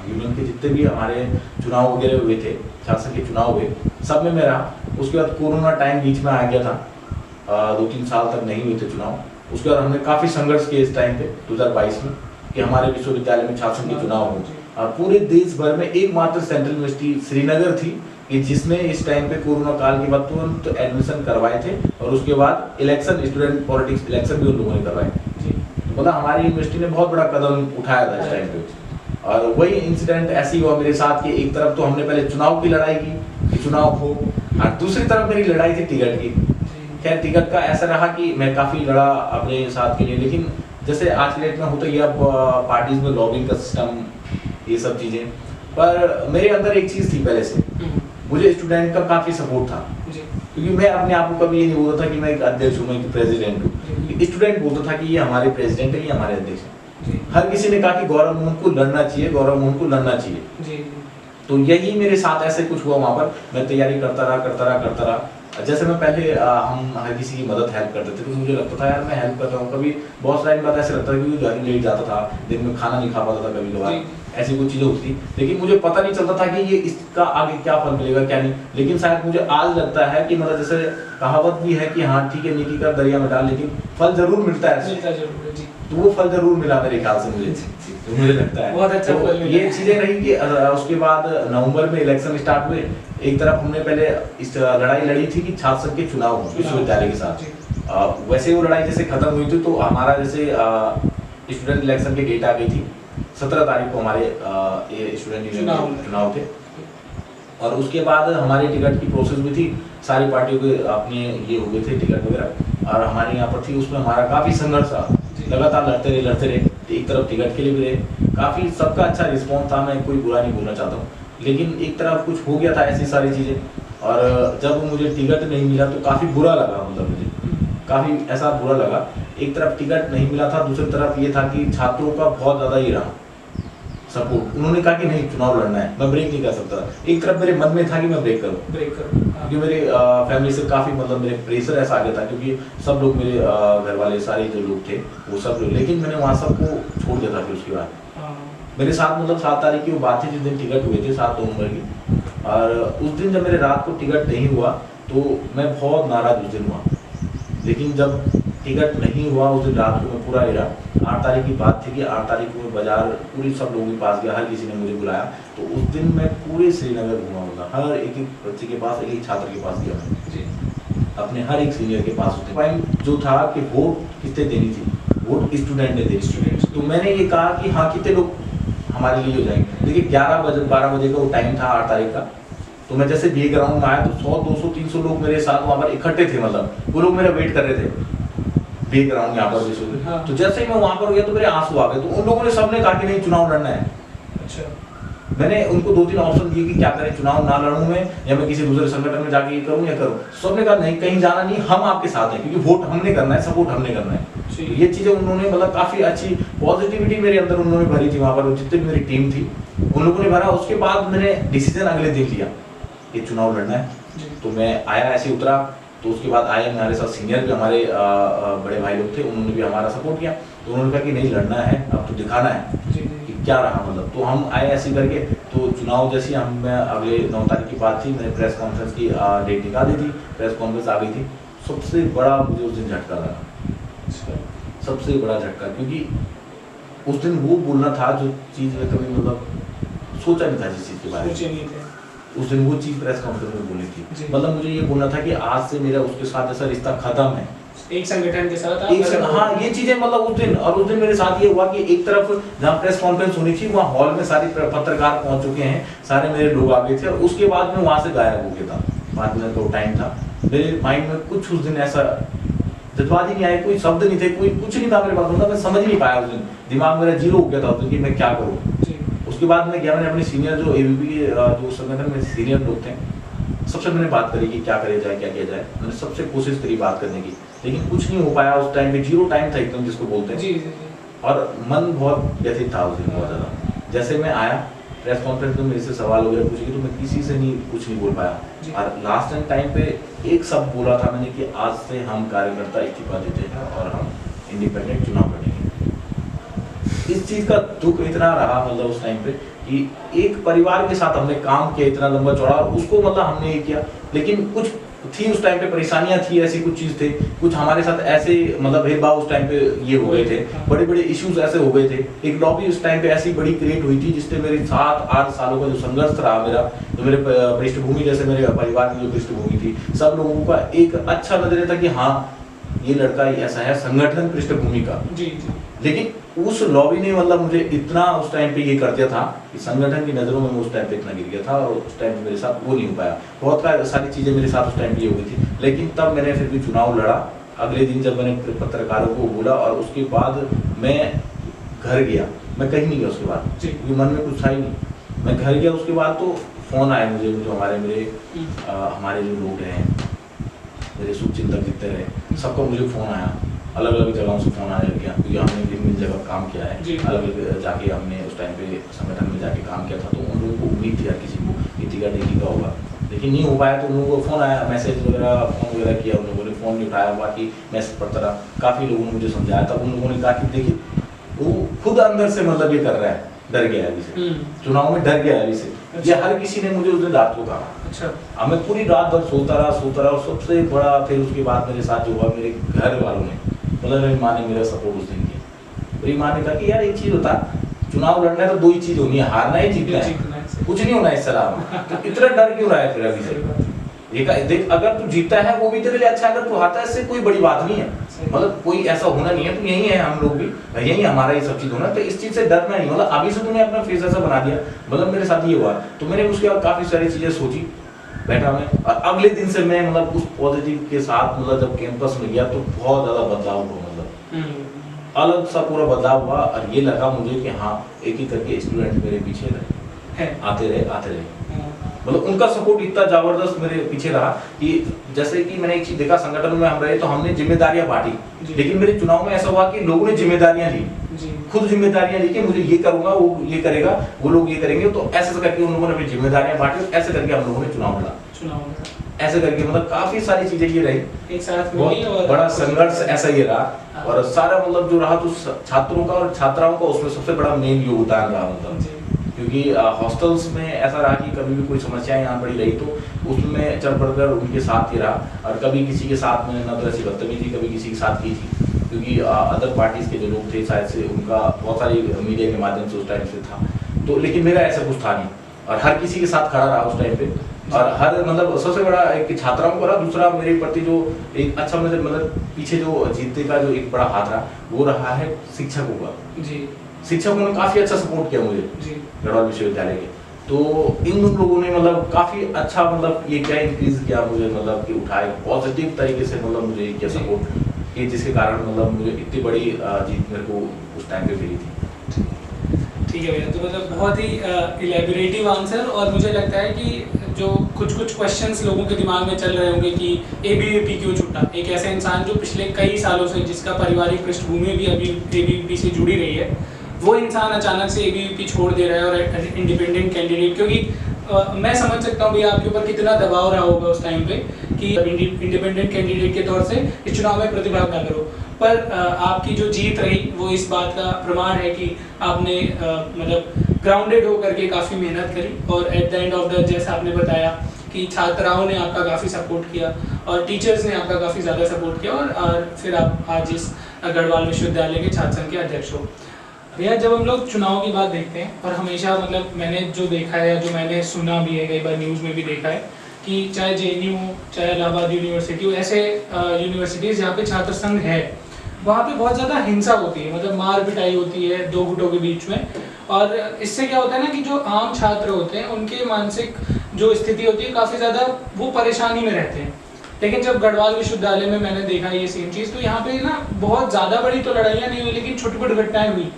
यूनियन के जितने भी हमारे चुनाव वगैरह हुए थे, छात्र संघ के चुनाव हुए, सब में मैं रहा। उसके बाद कोरोना टाइम बीच में आ गया था, 2-3 साल तक नहीं हुए थे चुनाव। उसके बाद हमने काफ़ी संघर्ष किए इस टाइम पे 2022 में कि हमारे विश्वविद्यालय में छात्र संघ के चुनाव हो। पूरे देश भर में एकमात्र सेंट्रल यूनिवर्सिटी श्रीनगर थी कि जिसने इस टाइम पे कोरोना काल के बाद तुरंत एडमिशन करवाए थे, और उसके बाद इलेक्शन, स्टूडेंट पॉलिटिक्स इलेक्शन भी उन लोगों ने करवाए। तो मतलब हमारी यूनिवर्सिटी ने बहुत बड़ा कदम उठाया था इस टाइम पे। और वही इंसिडेंट ऐसे ही हुआ मेरे साथ कि एक तरफ तो हमने पहले चुनाव की लड़ाई की कि चुनाव हो, और दूसरी तरफ मेरी लड़ाई थी टिकट की। खैर टिकट का ऐसा रहा कि मैं काफ़ी लड़ा अपने साथ के लिए, लेकिन जैसे आज के डेट में होता ही अब पार्टीज में लॉबिंग का सिस्टम, ये सब चीज़ें। पर मेरे अंदर एक चीज़ थी पहले से, मुझे स्टूडेंट का काफ़ी सपोर्ट था, क्योंकि मैं अपने आप को कभी ये नहीं बोलता था कि मैं एक अध्यक्ष हूँ, मैं एक प्रेसिडेंट हूँ। स्टूडेंट बोलता था कि ये हमारे प्रेसिडेंट है, ये हमारे अध्यक्ष है। हर किसी ने कहा कि गौरव मोहन को लड़ना चाहिए, गौरव मोहन को लड़ना चाहिए। तो यही मेरे साथ ऐसे कुछ हुआ। वहाँ पर मैं तैयारी करता रहा। जैसे मैं पहले हम हर किसी की मदद हेल्प करते थे, तो मुझे लगता था यार मैं हेल्प कर रहा हूँ। कभी बहुत सारी बात ऐसे लगता था कि घर लेट जाता था, दिन में खाना नहीं खा पाता था कभी कभार, ऐसी कुछ चीज़ें होती, लेकिन मुझे पता नहीं चलता था कि ये इसका आगे क्या फल मिलेगा क्या नहीं। लेकिन शायद मुझे आज लगता है कि मतलब जैसे कहावत भी है कि हाँ ठीक है, नेकी कर दरिया में डाल, लेकिन फल जरूर मिलता है। तो वो फल जरूर मिला मेरे ख्याल से मुझे, तो मुझे लगता है बहुत अच्छा फल मिला। ये चीजें रही कि उसके बाद नवंबर में इलेक्शन स्टार्ट हुए। एक तरफ हमने पहले इस लड़ाई लड़ी थी कि छात्र संघ के चुनाव हो विश्वविद्यालय के साथ। वैसे वो लड़ाई जैसे खत्म हुई थी, तो हमारा जैसे स्टूडेंट इलेक्शन की डेट आ गई थी, 17 तारीख को हमारे स्टूडेंट चुनाव थे। और उसके बाद हमारी टिकट की प्रोसेस भी थी, सारी पार्टियों के अपने ये हो गए थे टिकट वगैरह, और हमारे यहाँ पर थी। उसमें हमारा काफ़ी संघर्ष था, लगातार लड़ते रहे। एक तरफ टिकट के लिए भी रहे, काफ़ी सबका अच्छा रिस्पॉन्स था, मैं कोई बुरा नहीं बोलना चाहता हूँ। लेकिन एक तरफ कुछ हो गया था ऐसी सारी चीज़ें, और जब मुझे टिकट नहीं मिला तो काफ़ी बुरा लगा, मतलब मुझे काफ़ी ऐसा बुरा लगा। एक तरफ टिकट नहीं मिला था, दूसरी तरफ ये था कि छात्रों का बहुत ज़्यादा ये रहा सपोर्ट। उन्होंने कहा कि नहीं चुनाव लड़ना है, मैं ब्रेक नहीं कर सकता। एक तरफ मेरे मन में था कि मैं ब्रेक करूँ, क्योंकि मेरे फैमिली से काफ़ी मतलब मेरे प्रेशर ऐसा आ गया था, क्योंकि सब लोग मेरे घर वाले सारे जो लोग थे वो सब लोग, लेकिन मैंने वहाँ सबको छोड़ दिया था। फिर उसके बाद मेरे साथ मतलब 7 तारीख की वो बात थी जिस दिन टिकट हुए थे, 7 नवंबर की। और उस दिन जब मेरे रात को टिकट नहीं हुआ तो मैं बहुत नाराज उस दिन हुआ। लेकिन जब टिकट नहीं हुआ उस दिन रात को मैं पूरा ही रहा। 8 तारीख की बात थी कि 8 तारीख को मैं बाजार पूरी सब लोगों के पास गया, हर किसी ने मुझे बुलाया। तो उस दिन मैं पूरे श्रीनगर घूमा होगा, हर एक बच्चे के पास, एक छात्र के पास गया मैं, अपने हर एक सीनियर के पास। पॉइंट जो था कि वोट कितने देनी थी, वोट स्टूडेंट ने दी। तो मैंने ये कहा कि हाँ कितने लोग हमारे लिए हो जाएंगे। देखिए 12 बजे का वो टाइम था 8 तारीख का। तो मैं जैसे बी ग्राउंड में आया तो 100, 200, 300 लोग मेरे साथ वहाँ पर इकट्ठे थे, मतलब वो लोग मेरा वेट कर रहे थे बी ग्राउंड यहाँ पर। हाँ। तो जैसे ही मैं वहाँ पर गया तो मेरे आंसू आ गए। तो उन लोगों ने सबने कहा कि नहीं चुनाव लड़ना है। अच्छा। मैंने उनको 2-3 ऑप्शन दिए कि क्या करें, चुनाव ना लड़ूं मैं, या मैं किसी दूसरे संगठन में जाके ये करूं या करूं। सबने कहा नहीं कहीं जाना नहीं, हम आपके साथ हैं, क्योंकि वोट हमने करना है, सपोर्ट हमने करना है। ये चीजें उन्होंने मतलब काफी अच्छी पॉजिटिविटी मेरे अंदर उन्होंने भरी थी। वहाँ पर जितनी भी मेरी टीम थी उन लोगों ने भरा। उसके बाद मैंने डिसीजन अगले दिन लिया कि चुनाव लड़ना है। तो मैं आया, ऐसे उतरा। तो उसके बाद आए हमारे साथ सीनियर भी, हमारे बड़े भाई लोग थे, उन्होंने भी हमारा सपोर्ट किया। तो उन्होंने कहा कि नहीं लड़ना है, अब तो दिखाना है कि क्या रहा मतलब। तो हम आए ऐसे करके। तो चुनाव जैसी हम अगले 9 तारीख की बात थी, मैंने प्रेस कॉन्फ्रेंस की डेट निकाल दी थी, प्रेस कॉन्फ्रेंस आ गई थी। सबसे बड़ा मुझे उस दिन झटका लगा, सबसे बड़ा झटका, क्योंकि उस दिन वो बोलना था जो चीज़ में कभी मतलब सोचा नहीं था, जिस चीज़ के बारे में उस दिन वो चीज़ प्रेस कॉन्फ्रेंस में बोली थी। मतलब मुझे ये बोलना था कि आज से मेरा उसके साथ ऐसा रिश्ता खत्म है, एक संगठन के साथ हाँ ये चीजें मतलब उस दिन। और उस दिन मेरे साथ ये हुआ कि एक तरफ जहाँ प्रेस कॉन्फ्रेंस होनी थी वहाँ हॉल में सारे पत्रकार पहुंच चुके हैं, सारे मेरे लोग आ गए थे। और उसके बाद में वहाँ से गायब हो गया था, 5 मिनट का टाइम था। मेरे माइंड में कुछ उस दिन ऐसा जज्बात ही नहीं आया, कोई शब्द नहीं थे, कोई कुछ नहीं था मेरे पास, मतलब मैं समझ नहीं पाया उस दिन। दिमाग मेरा जीरो हो गया था उस दिन कि मैं क्या करूँ। उसके बाद मैं गया, मैंने अपने सीनियर जो एबीपी के जो संगठन में सीनियर लोग थे सबसे मैंने बात करी कि क्या करे जाए, क्या किया जाए। मैंने सबसे कोशिश करी बात करने की, लेकिन कुछ नहीं हो पाया। उस टाइम पे जीरो टाइम था एकदम, जिसको बोलते हैं। जी जी जी। और मन बहुत व्यथित था उस दिन, बहुत ज़्यादा। जैसे मैं आया प्रेस कॉन्फ्रेंस में, मेरे से सवाल वगैरह पूछे तो मैं किसी से नहीं कुछ नहीं बोल पाया। और लास्ट टाइम पे एक शब्द बोला था मैंने कि आज से हम कार्यकर्ता इस्तीफा देते हैं और हम इंडिपेंडेंट चुनाव लड़ेंगे। इस चीज़ का दुख इतना रहा मतलब उस टाइम पे कि एक परिवार के साथ हमने काम किया इतना लंबा चौड़ा, और उसको मतलब हमने ये किया। लेकिन कुछ थी उस टाइम पे परेशानियां थी, ऐसी कुछ चीज़ थे, कुछ हमारे साथ ऐसे मतलब भेदभाव उस टाइम पे ये हो गए थे, बड़े बड़े इश्यूज ऐसे हो गए थे। एक लॉबी उस टाइम पे ऐसी बड़ी क्रिएट हुई थी जिससे मेरे 7-8 सालों का जो संघर्ष रहा मेरा, जो मेरे पृष्ठभूमि, जैसे मेरे परिवार की जो पृष्ठभूमि थी, सब लोगों का एक अच्छा नजरिया था कि हाँ ये लड़का ऐसा है, संगठन पृष्ठभूमि का। जी जी। लेकिन उस लॉबी ने मतलब मुझे इतना उस टाइम पे ये कर दिया था कि संगठन की नज़रों में मैं उस टाइम पे इतना गिर गया था, और उस टाइम पे मेरे साथ वो नहीं हो पाया। बहुत सारी चीज़ें मेरे साथ उस टाइम पे ये हुई थी, लेकिन तब मैंने फिर भी चुनाव लड़ा। अगले दिन जब मैंने पत्रकारों को बोला, और उसके बाद मैं घर गया, मैं कहीं नहीं गया उसके बाद, क्योंकि मन में कुछ था ही नहीं। मैं घर गया उसके बाद तो फ़ोन आए मुझे, जो हमारे जो लोग हैं, मेरे शुभचिंतक जितने रहे, सबका मुझे फ़ोन आया, अलग अलग जगहों से फ़ोन आने लग गया, क्योंकि हमने भिन्न जगह काम किया है, अलग अलग जाके हमने उस टाइम पे संगठन में जाके काम किया था। तो उन लोगों को उम्मीद थी यार किसी को इतिका टेकी का होगा, लेकिन नहीं हो पाया। तो उन लोगों को फ़ोन आया, मैसेज वगैरह फ़ोन वगैरह किया, उन लोगों ने फ़ोन नहीं उठाया, बाकी मैसेज पढ़ता रहा। काफ़ी लोगों ने मुझे समझाया, तब उन लोगों ने कहा कि देखिए वो खुद अंदर से मतलब ये कर रहा है, डर गया है अभी से, चुनाव में डर गया है अभी से। ये हर किसी ने मुझे उस दिन रात को कहा। अच्छा। हमें पूरी रात भर सोता रहा, और सबसे बड़ा फिर उसके बाद मेरे साथ जो हुआ, मेरे घर वालों ने, मतलब मेरी माँ ने मेरा सपोर्ट उस दिन किया। मेरी माँ ने कहा कि यार एक चीज़ होता, चुनाव लड़ना है तो दो ही चीज़ होनी है, हारना ही जीतना है, कुछ नहीं होना इस सलाह में। तो इतना डर क्यों रहा है फिर अभी से? देख, अगर तू जीतता है वो भी तेरे लिए अच्छा, अगर तू हारता है इससे कोई बड़ी बात नहीं है। मतलब कोई ऐसा होना नहीं है, तो यही है, हम लोग भी यही हमारा ये सब चीज़ होना, तो इस चीज़ से डरना नहीं। मतलब अभी से तूने अपना फेस ऐसा बना दिया, मतलब मेरे साथ ये हुआ। तो मैंने उसके बाद काफ़ी सारी चीज़ें सोची, बैठा मैं, और अगले दिन से मैं मतलब उस पॉजिटिव के साथ, मतलब जब कैंपस में गया तो बहुत ज़्यादा बदलाव हुआ, मतलब अलग सा पूरा बदलाव हुआ। और ये लगा मुझे कि हाँ, एक ही करके स्टूडेंट मेरे पीछे रहे, आते रहे। मतलब उनका सपोर्ट इतना जबरदस्त मेरे पीछे रहा कि जैसे कि मैंने एक चीज देखा, संगठन में हम रहे तो हमने जिम्मेदारियां बांटी, लेकिन मेरे चुनाव में ऐसा हुआ कि लोगों ने जिम्मेदारियां ली, खुद जिम्मेदारियां ली कि मुझे ये करूंगा, वो ये करेगा, वो लोग ये करेंगे। तो ऐसे करके उन लोगों ने अपनी जिम्मेदारियां बांटी, ऐसे करके हम लोगों ने चुनाव लड़ा, ऐसे करके मतलब काफी सारी चीजें ये रही, एक साथ बहुत बड़ा संघर्ष ऐसा ये रहा। और सारा मतलब जो रहा तो छात्रों का और छात्राओं का उसमें सबसे बड़ा मेन योगदान रहा, मतलब क्योंकि हॉस्टल्स में ऐसा रहा कि कभी भी कोई समस्याएं यहाँ पड़ी रही तो उसमें चढ़ बढ़कर उनके साथ ही रहा। और कभी किसी के साथ में न तो ऐसी बदतमीजी कभी किसी के साथ की थी, क्योंकि अदर पार्टीज के जो लोग थे शायद से उनका बहुत सारी मीडिया के माध्यम से उस टाइम से था, तो लेकिन मेरा ऐसा कुछ था नहीं, और हर किसी के साथ खड़ा रहा उस टाइम पे। और हर मतलब सबसे बड़ा एक छात्राओं को रहा, दूसरा मेरे प्रति जो एक अच्छा मतलब पीछे जो जीतने का जो एक बड़ा हाथ रहा वो रहा है शिक्षकों का। जी, शिक्षकों ने काफी अच्छा सपोर्ट किया मुझे गढ़वाल विश्वविद्यालय के। तो इन लोगों ने मतलब काफी अच्छा मतलब ये क्या इंक्रीज किया मुझे, मतलब कि उठाए पॉजिटिव तरीके से, मतलब मुझे क्या सपोर्ट कि जिसके कारण मतलब मुझे इतनी बड़ी जीत मेरे को उस टाइम पे मिली थी। ठीक है भैया, तो मतलब बहुत ही इलेबोरेटिव आंसर। और मुझे लगता है कि जो कुछ क्वेश्चंस लोगों के दिमाग में चल रहे होंगे कि एबीवीपी क्यों छूटा, एक ऐसा इंसान जो पिछले कई सालों से, जिसका पारिवारिक पृष्ठभूमि भी अभी एबीवीपी से जुड़ी रही है, वो इंसान अचानक से एबीवीपी छोड़ दे रहा है और इंडिपेंडेंट कैंडिडेट, क्योंकि मैं समझ सकता हूँ भैया आपके ऊपर कितना दबाव रहा होगा उस टाइम पे कि इंडिपेंडेंट कैंडिडेट के तौर से इस चुनाव में प्रतिभाग ना करो। पर आपकी जो जीत रही वो इस बात का प्रमाण है कि आपने मतलब ग्राउंडेड होकर के काफ़ी मेहनत करी, और at the end of the, जैसा आपने बताया कि छात्राओं ने आपका काफ़ी सपोर्ट किया और टीचर्स ने आपका काफ़ी ज़्यादा सपोर्ट किया, और फिर आप आज इस गढ़वाल विश्वविद्यालय के छात्र संघ के अध्यक्ष हो। भैया, जब हम लोग चुनाव की बात देखते हैं, और हमेशा मतलब मैंने जो देखा है या जो मैंने सुना भी है, कई बार न्यूज़ में भी देखा है कि चाहे जेएनयू हो, चाहे इलाहाबाद यूनिवर्सिटी हो, ऐसे यूनिवर्सिटीज़ जहाँ पे छात्र संघ है, वहाँ पे बहुत ज़्यादा हिंसा होती है, मतलब मार पिटाई होती है दो गुटों के बीच में। और इससे क्या होता है ना कि जो आम छात्र होते हैं उनके मानसिक जो स्थिति होती है काफ़ी ज़्यादा वो परेशानी में रहते हैं। लेकिन जब गढ़वाल विश्वविद्यालय में मैंने देखा ये सेम चीज़, तो यहाँ पे ना बहुत ज़्यादा बड़ी तो लड़ाइयाँ नहीं हुई, लेकिन छोटी छोटी घटनाएं हुई।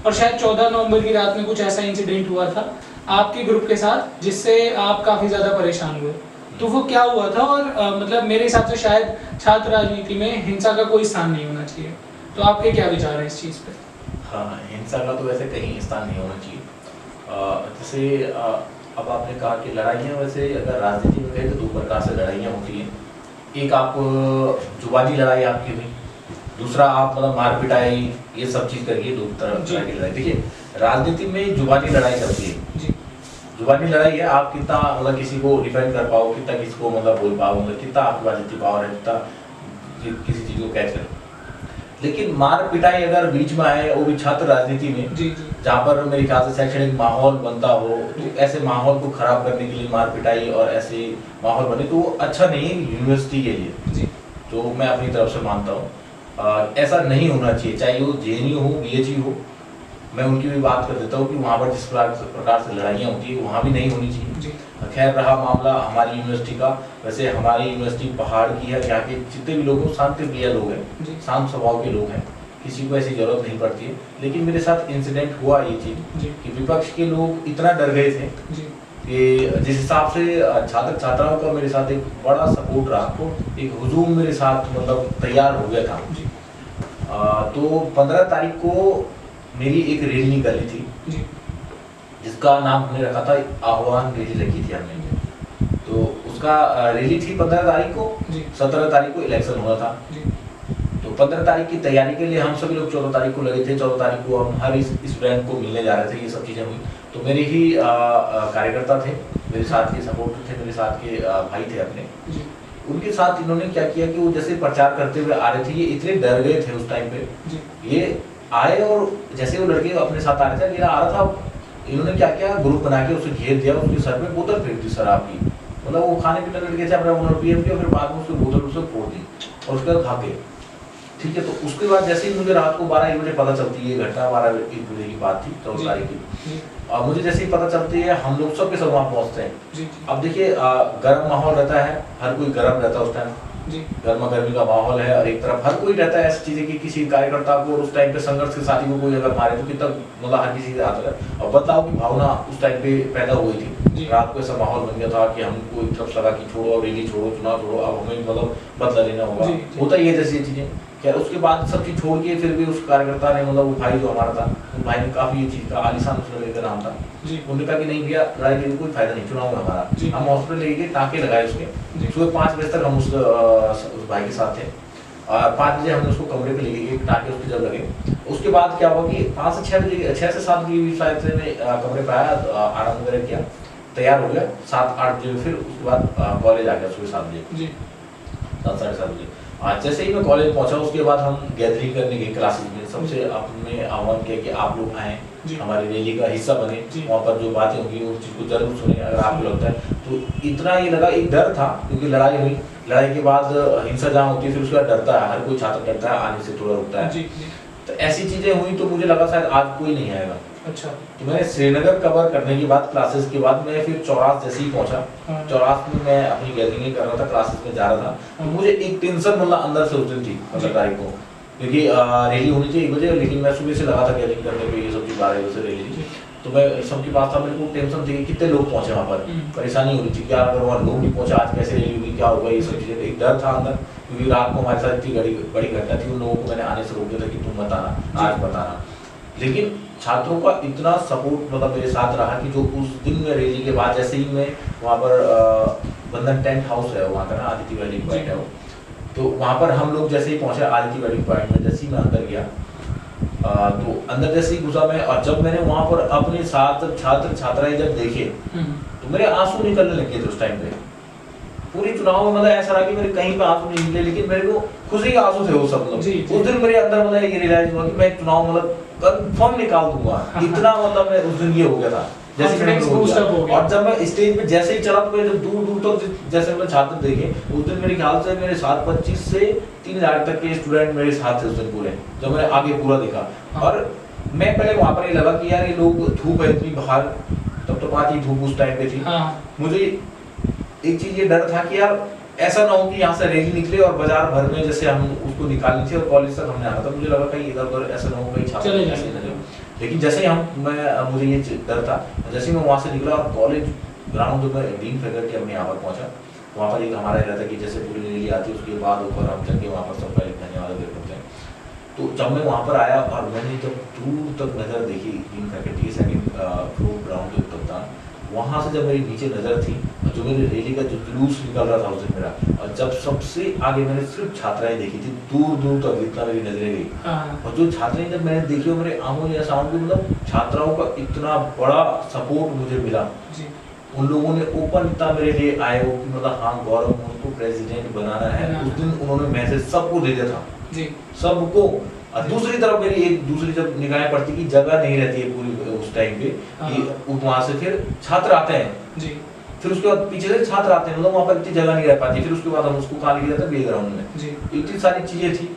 और शायद 14 नवंबर की रात में कुछ ऐसा इंसिडेंट हुआ था आपके ग्रुप के साथ जिससे आप काफ़ी ज़्यादा परेशान हुए। तो वो क्या हुआ था, और मतलब मेरे हिसाब से शायद छात्र राजनीति में हिंसा का कोई स्थान नहीं होना चाहिए, तो आपके क्या विचार हैं इस चीज़ पे? हाँ, हिंसा का तो वैसे कहीं स्थान नहीं होना चाहिए। जैसे अब आपने कहा कि लड़ाइयाँ, वैसे अगर राजनीति में कहें तो दो प्रकार से लड़ाइयाँ होती हैं। एक आप जुबानी लड़ाई आपकी हुई, दूसरा आप मतलब मार पिटाई ये सब चीज़ करिए, दो तरह की लड़ाई। देखिए राजनीति में जुबानी लड़ाई चलती है जी। जुबानी लड़ाई है, आप कितना मतलब किसी को डिफेंड कर पाओ, कितना किसी को मतलब बोल पाओ, मतलब कितना आपके पास जितनी पावर है, कितना किसी चीज़ को कैच करो। लेकिन मार पिटाई अगर बीच में आए, वो भी छात्र राजनीति में, जी। जहाँ पर मेरे ख्याल से शैक्षणिक माहौल बनता हो, तो ऐसे माहौल को खराब करने के लिए मार पिटाई और ऐसे माहौल बने तो वो अच्छा नहीं है यूनिवर्सिटी के लिए जी। तो मैं अपनी तरफ से मानता हूँ ऐसा नहीं होना चाहिए। चाहे वो जेएनयू हो, बीएचयू हो, मैं उनकी भी बात कर देता हूँ कि वहाँ पर जिस प्रकार से लड़ाइयाँ होती है वहाँ भी नहीं होनी चाहिए। खैर रहा मामला हमारी यूनिवर्सिटी का, वैसे हमारी यूनिवर्सिटी पहाड़ की है, यहाँ के जितने भी लोग हैं शांति प्रिय लोग हैं, शांत स्वभाव के लोग हैं, किसी को ऐसी जरूरत नहीं पड़ती है। लेकिन मेरे साथ इंसिडेंट हुआ ये चीज़ कि विपक्ष के लोग इतना डर गए थे कि जिस हिसाब से छात्र छात्राओं का मेरे साथ एक बड़ा सपोर्ट रहा, एक हुजूम मेरे साथ मतलब तैयार हो गया था। तो 15 तारीख को मेरी एक रैली निकली थी जिसका नाम हमने रखा था आह्वान रैली रखी थी हमने। तो उसका रैली थी 15 तारीख को, 17 तारीख को इलेक्शन हुआ था। तो 15 तारीख की तैयारी के लिए हम सभी लोग 14 तारीख को लगे थे। 14 तारीख को हम हर स्टूडेंट को मिलने जा रहे थे, ये सब चीज़ें हुई। तो मेरे ही कार्यकर्ता थे, मेरे साथ के सपोर्टर थे, मेरे साथ के भाई थे अपने, उनके साथ इन्होंने क्या किया कि वो जैसे प्रचार करते हुए आ रहे थे, ये इतने डर गए थे उस टाइम पे। ये आए और जैसे वो लड़के अपने साथ आ रहे थे, मेरा आ रहा था, इन्होंने क्या किया, ग्रुप बना के उसे घेर दिया, उसके सर में बोतल फेंक दी शराब की। मतलब वो खाने पीने लड़के थे, अपना उन्होंने पीएम किया, फिर बाद में उसकी बोतल उसे फोड़ दी और उसके बाद भागे। ठीक है, तो उसके बाद जैसे ही मुझे रात को 12-1 बजे पता चलती है, घटना 12-1 बजे की बात थी, 14 तारीख की। और मुझे जैसे ही पता चलती है, हम लोग सब के सब वहाँ पहुँचते हैं। अब देखिए गर्म माहौल रहता है, हर कोई गर्म रहता है उस टाइम, गर्मा गर्मी का माहौल है, और एक तरफ हर कोई रहता है ऐसी चीजें कि किसी कार्यकर्ता को उस टाइम पे संघर्ष के साथी को कोई अगर मारे तो कितना मतलब हर किसी से आता है। और बदलाव की भावना उस टाइम पे पैदा हुई थी। रात को ऐसा माहौल बन गया था कि हमको एक तरफ लगा कि छोड़ो, रैली छोड़ो, चुनाव छोड़ो, अब हमें मतलब बदला लेना होगा, होता ही है जैसी ये चीजें। खैर उसके बाद सब चीज छोड़ के फिर भी उस कार्यकर्ता ने मतलब वो भाई जो हमारा था, उस भाई ने काफी ये चीज का आलिशान उस लड़के का नाम था, उन्होंने कहा कि नहीं भैया लड़ाई के कोई फायदा नहीं, चुनाव में हमारा। हम हॉस्पिटल ले गए, टाँके लगाए उसके। सुबह 5 बजे तक हम उस भाई के साथ थे, और 5 बजे हमने उसको कमरे पे ले गए, टाँके उसके जब लगे। उसके बाद क्या हुआ कि 5 से 6 बजे, 6 से 7 बजे शायद से मैं कमरे पे आया, आराम वगैरह किया, तैयार हो गया। 7-8 बजे फिर उसके बाद कॉलेज आ गया, सुबह 7 बजे, 7-7:30 बजे। आज जैसे ही मैं कॉलेज पहुंचा, उसके बाद हम गैदरिंग करने गए क्लासेस में। सबसे आपने आह्वान किया कि आप लोग आएँ, हमारी रैली का हिस्सा बने, वहाँ पर जो बातें होंगी उस चीज़ को जरूर सुने अगर आपको लगता है तो। इतना ये लगा, एक डर था क्योंकि लड़ाई हुई, लड़ाई के बाद हिंसा जहाँ होती है फिर उसके बाद डरता है, हर कोई छात्र डरता है, आने से थोड़ा रुकता है। तो ऐसी चीज़ें हुई तो मुझे लगा शायद आज कोई नहीं आएगा। अच्छा। तो मैंने श्रीनगर कवर करने के बाद, क्लासेस के बाद मैं फिर चौरास जैसे ही पहुंचा, चौरास में मैं अपनी गैदरिंग कर रहा था, क्लासेस में जा रहा था। तो मुझे एक टेंशन मतलब अंदर से उस दिन थी 15 तारीख को, क्योंकि रैली होनी थी 1 बजे, लेकिन मैं सुबह से लगा था गैदरिंग करने पे, ये सब चीज़ 12 बजे रैली थी। तो मैं सबके पास था, मेरे को टेंशन थी कि कितने लोग पहुंचे वहाँ पर, परेशानी हो रही थी, क्या अगर वहाँ लोग नहीं पहुंचे, आज कैसे रैली हुई, क्या होगा, ये सब चीज़ें। एक डर था अंदर, क्योंकि रात को हमारे साथ इतनी बड़ी घटना थी, उन लोगों को मैंने आने से रोक दिया था कि तुम बताना, आज बताना। लेकिन छात्रों का इतना सपोर्ट मतलब मेरे साथ रहा कि जो उस दिन में रैली के बाद जैसे ही मैं वहाँ पर बंधन टेंट हाउस है वहाँ का ना, आदित्य वेडिंग पॉइंट है वो, तो वहाँ पर हम लोग जैसे ही पहुँचे आदित्य वेडिंग पॉइंट में, जैसे ही मैं अंदर गया तो अंदर जैसे ही घुसा मैं, और जब मैंने वहाँ पर अपने साथ छात्र छात्राएं जब देखे तो मेरे आंसू निकलने लगे थे उस टाइम पे। पूरी चुनाव में मतलब ऐसा रहा कि मेरे कहीं पे आंसू नहीं निकले, लेकिन मेरे को खुशी के आंसू थे वो सब। मतलब उस दिन मेरे अंदर मतलब ये रियलाइज हुआ कि मैं चुनाव मतलब कंफर्म निकाल दूंगा, इतना मतलब मैं उस दिन ये हो गया था जैसे मैं बूस्ट अप हो गया। और जब मैं स्टेज पे जैसे ही चला तो मैं जब दूर दूर तक जैसे मैं छात्र देखे, उस दिन मेरे ख्याल से मेरे साथ 25 से 3000 तक के स्टूडेंट मेरे साथ थे उस दिन पूरे, जब मैंने आगे पूरा देखा। और मैं पहले वहाँ पर ये लगा कि यार ये लोग, धूप है इतनी बाहर, तब तो बात ही धूप उस टाइम पे थी। मुझे एक चीज ये डर था कि यार ऐसा ना हो कि यहाँ से रैली निकले और बाजार भर में जैसे हम उसको निकालनी थी और कॉलेज तक हमने आना था, मुझे लगा कहीं इधर उधर ऐसा ना हो, कहीं छात्र ऐसे न जाए। लेकिन जैसे ही मुझे ये डर था, जैसे ही मैं वहाँ से निकला और कॉलेज ग्राउंड में डीन फैकल्टी अपने यहाँ पर पहुँचा, वहाँ पर एक हमारा रहता है कि जैसे पूरी रैली आती है उसके बाद ऊपर हम जाके वहाँ पर सबका एक धन्यवाद अदा करते हैं। तो जब मैं वहाँ पर आया और मैंने जब दूर तक नज़र देखी टीम करके सेकंड फ्लोर ग्राउंड जो तक था, वहाँ से जब मेरी नीचे नज़र थी और जो मेरी रैली का जो जुलूस निकल रहा था उस दिन मेरा, और जब सबसे आगे मैंने सिर्फ छात्राएं देखी थी दूर दूर तक जितना मेरी नजरें गई, और जो छात्राएं जब मैंने देखी वो मेरे आंखों में ऐसा आऊँ, मतलब छात्राओं का इतना बड़ा सपोर्ट मुझे मिला। उन लोगों ने ओपन इतना मेरे लिए आए वो कि मतलब हाँ गौरव उनको प्रेसिडेंट बनाना है। उस दिन उन्होंने मैसेज सबको दे दिया था, सबको। और दूसरी तरफ मेरी एक दूसरी जब निगाहें पड़ती कि जगह नहीं रहती है पूरी उस टाइम पे कि वहाँ से फिर छात्र आते हैं, फिर उसके बाद पीछे से छात्र आते हैं, मतलब वहाँ पर इतनी जगह नहीं रह पाती। फिर उसके बाद हम उसको कहाँ ले जाते प्ले ग्राउंड में। इतनी सारी चीजें थी,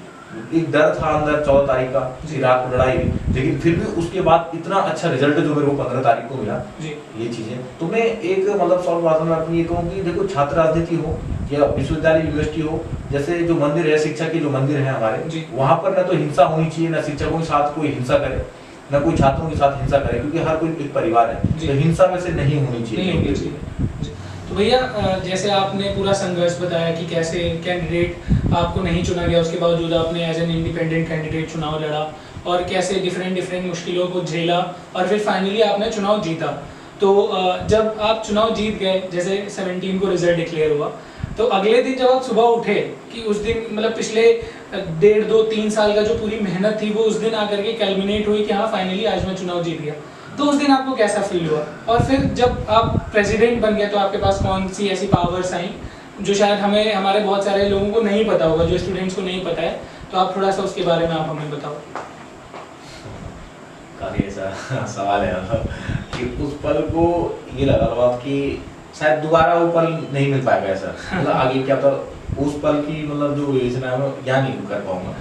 एक डर था अंदर 14 तारीख का कि रात को लड़ाई हुई, लेकिन फिर भी उसके बाद इतना अच्छा रिजल्ट जो मेरे को 15 तारीख को मिला, ये चीजें। तो मैं एक मतलब सॉल्व बात में अपनी ये कहूँ कि देखो छात्र राजनीति हो या विश्वविद्यालय यूनिवर्सिटी हो, जैसे जो मंदिर है शिक्षा के जो मंदिर है हमारे, वहाँ पर ना तो हिंसा होनी चाहिए, ना शिक्षकों के साथ कोई हिंसा करे, ना कोई छात्रों के साथ हिंसा करे, क्योंकि हर कोई एक परिवार है, तो हिंसा वैसे नहीं होनी चाहिए। तो भैया जैसे आपने पूरा संघर्ष बताया कि कैसे कैंडिडेट आपको नहीं चुना गया, उसके बावजूद आपने एज एन इंडिपेंडेंट कैंडिडेट चुनाव लड़ा और कैसे डिफरेंट मुश्किलों को झेला और फिर फाइनली आपने चुनाव जीता। तो जब आप चुनाव जीत गए, जैसे 17 को रिजल्ट डिक्लेयर हुआ, तो अगले दिन जब आप सुबह उठे कि उस दिन मतलब पिछले 1.5, 2, 3 साल का जो पूरी मेहनत थी वो उस दिन आकर के कैलमिनेट हुई कि हाँ फाइनली आज मैं चुनाव जीत गया, तो उस दिन आपको कैसा फील हुआ? और फिर जब आप प्रेसिडेंट बन गए तो आपके पास कौन सी ऐसी पावर्स आई जो शायद हमारे बहुत सारे लोगों को नहीं पता होगा, जो स्टूडेंट्स को नहीं पता है, तो आप थोड़ा सा उसके बारे में आप हमें बताओ। काफी ऐसा सवाल है मतलब कि उस पल को ये लगा कि शायद दोबारा वो पल नहीं मिल पाएगा ऐसा, मतलब आगे क्या था उस पल की मतलब जो योजना है यहाँ नहीं कर पाऊंगा।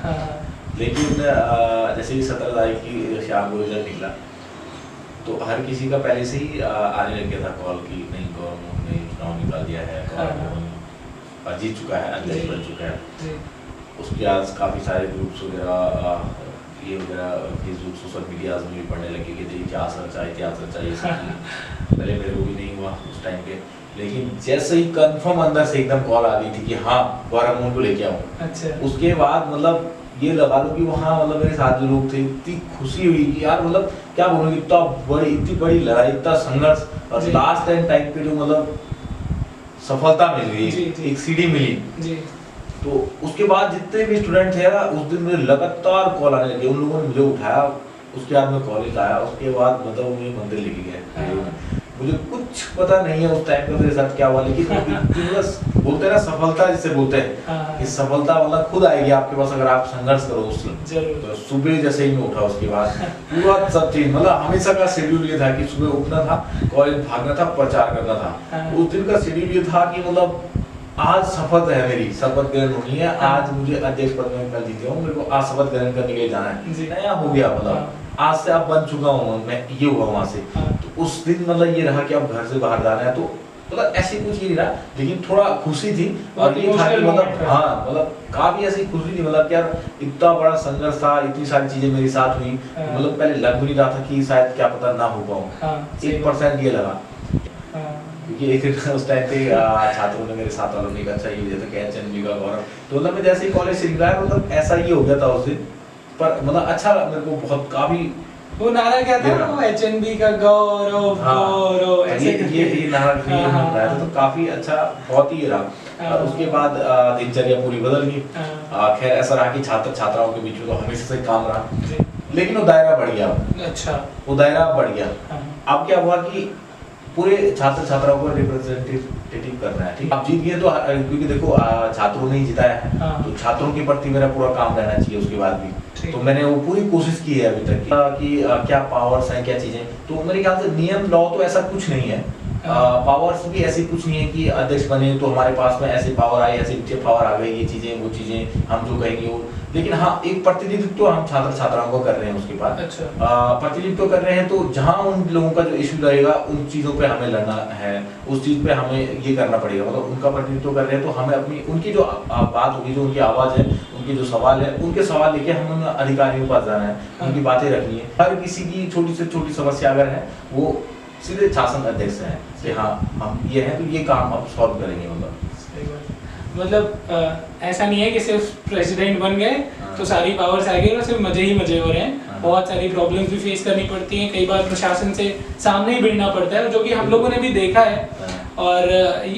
लेकिन जैसे 17 तारीख की शाम को रिजल्ट निकला तो हर किसी का पहले से ही आने लग गया था कॉल कि नहीं गवर्नमेंट ने चुनाव निकाल दिया है, गवर्नमेंट जीत चुका है, अध्यक्ष बन चुका है। उसके बाद काफ़ी सारे ग्रुप्स वगैरह ये वगैरह फेसबुक सोशल मीडिया में भी पढ़ने लगे कि देखिए क्या सच्चाई पहले मेरे को भी नहीं हुआ उस टाइम पे, लेकिन जैसे ही कंफर्म अंदर से एकदम कॉल आ गई थी कि हाँ गौरव को लेके आऊँ। अच्छा। उसके बाद मतलब ये लगा लो कि वहाँ मतलब मेरे साथ जो लोग थे इतनी खुशी हुई कि यार मतलब क्या बोलूँ, इतनी बड़ी लड़ाई, इतना संघर्ष, और लास्ट टाइम पे जो मतलब सफलता मिल गई, एक सीढ़ी मिली। तो उसके बाद जितने भी स्टूडेंट थे उस दिन मुझे लगातार कॉल आने लगे, उन लोगों ने मुझे उठाया, उसके बाद मैं कॉलेज आया, उसके बाद मतलब मुझे मंदिर लेके गए। मुझे कुछ पता नहीं है उस टाइम पे मेरे साथ क्या हुआ, लेकिन बस बोलते हैं ना सफलता जिसे बोलते हैं कि सफलता मतलब खुद आएगी आपके पास अगर आप संघर्ष करो उससे। तो सुबह जैसे ही मैं उठा उसके बाद पूरा सब चीज मतलब हमेशा का शेड्यूल ये था कि सुबह उठना था, कॉलेज भागना था, प्रचार करना था। उस दिन का शेड्यूल ये था कि मतलब आज शपथ है, मेरी शपथ ग्रहण होनी है, आज मुझे अध्यक्ष पद में कल जीते हूँ, मेरे को आज शपथ ग्रहण करने के लिए जाना है, नया हो गया मतलब आज से आप बन चुका हूँ मैं, ये हुआ वहाँ से। तो उस दिन मतलब ये रहा कि अब घर से बाहर जाना है, तो मतलब ऐसी कुछ ये नहीं रहा, लेकिन थोड़ा खुशी थी। और ये था कि मतलब हाँ मतलब काफी ऐसी खुशी थी मतलब यार इतना बड़ा संघर्ष था, इतनी सारी चीजें मेरे साथ हुई, मतलब पहले लग भी नहीं रहा था कि शायद क्या पता ना हो पाऊँ, 1% ये लगा। क्योंकि एक उस टाइम पे छात्रों ने मेरे साथ वालों ने कहा अच्छा ये जैसे एचएनबी का गौरव, तो मतलब मैं जैसे ही कॉलेज से निकला मतलब ऐसा ही हो गया था उस दिन, पर मतलब अच्छा मेरे को बहुत काफी वो नारा क्या था, वो एचएनबी का गौरव गौरव ऐसे ये नारा रहा था, तो काफी अच्छा बहुत ही रहा। उसके बाद दिनचर्या पूरी बदल गई। खैर ऐसा रहा कि छात्र छात्राओं के बीच में तो हमेशा से काम रहा, लेकिन वो दायरा बढ़ गया। अच्छा, वो दायरा बढ़ गया। अब क्या हुआ कि पूरे छात्र छात्राओं को रिप्रेजेंटेटिव करना है, ठीक। आप जीत गए तो क्योंकि देखो छात्रों ने ही जिताया है, तो छात्रों के प्रति मेरा पूरा काम रहना चाहिए उसके बाद भी। तो मैंने वो पूरी कोशिश की है अभी तक कि क्या पावर्स हैं, क्या चीजें। तो मेरे ख्याल से नियम लॉ तो ऐसा कुछ नहीं है, पावर्स भी ऐसी कुछ नहीं है कि अध्यक्ष बने तो हमारे पास में ऐसे पावर आए, ऐसे पावर आ गई, ये चीजें वो चीजें हम जो कहेंगे वो। लेकिन हाँ एक प्रतिनिधित्व तो हम छात्र छात्राओं को कर रहे हैं उसके बाद। अच्छा। प्रतिनिधित्व कर रहे हैं तो जहाँ उन लोगों का जो इशू रहेगा उन चीजों पे हमें लड़ना है, उस चीज पे हमें ये करना पड़ेगा, मतलब उनका प्रतिनिधित्व कर रहे हैं तो हमें अपनी उनकी जो बात होगी, जो उनकी आवाज है, उनके जो सवाल है, उनके सवाल लेके हम उन अधिकारियों के पास जाना है, उनकी बातें रखनी है। हर किसी की छोटी से छोटी समस्या अगर है वो सीधे शासन अध्यक्ष है कि हाँ हम ये है तो ये काम अब सॉल्व करेंगे मतलब। सही बात है। मतलब ऐसा नहीं है कि सिर्फ प्रेसिडेंट बन गए तो सारी पावर्स आ गई और सिर्फ मजे ही मजे हो रहे हैं। बहुत सारी प्रॉब्लम्स भी फेस करनी पड़ती हैं, कई बार प्रशासन से सामने ही भिड़ना पड़ता है, जो कि हम लोगों ने भी देखा है। और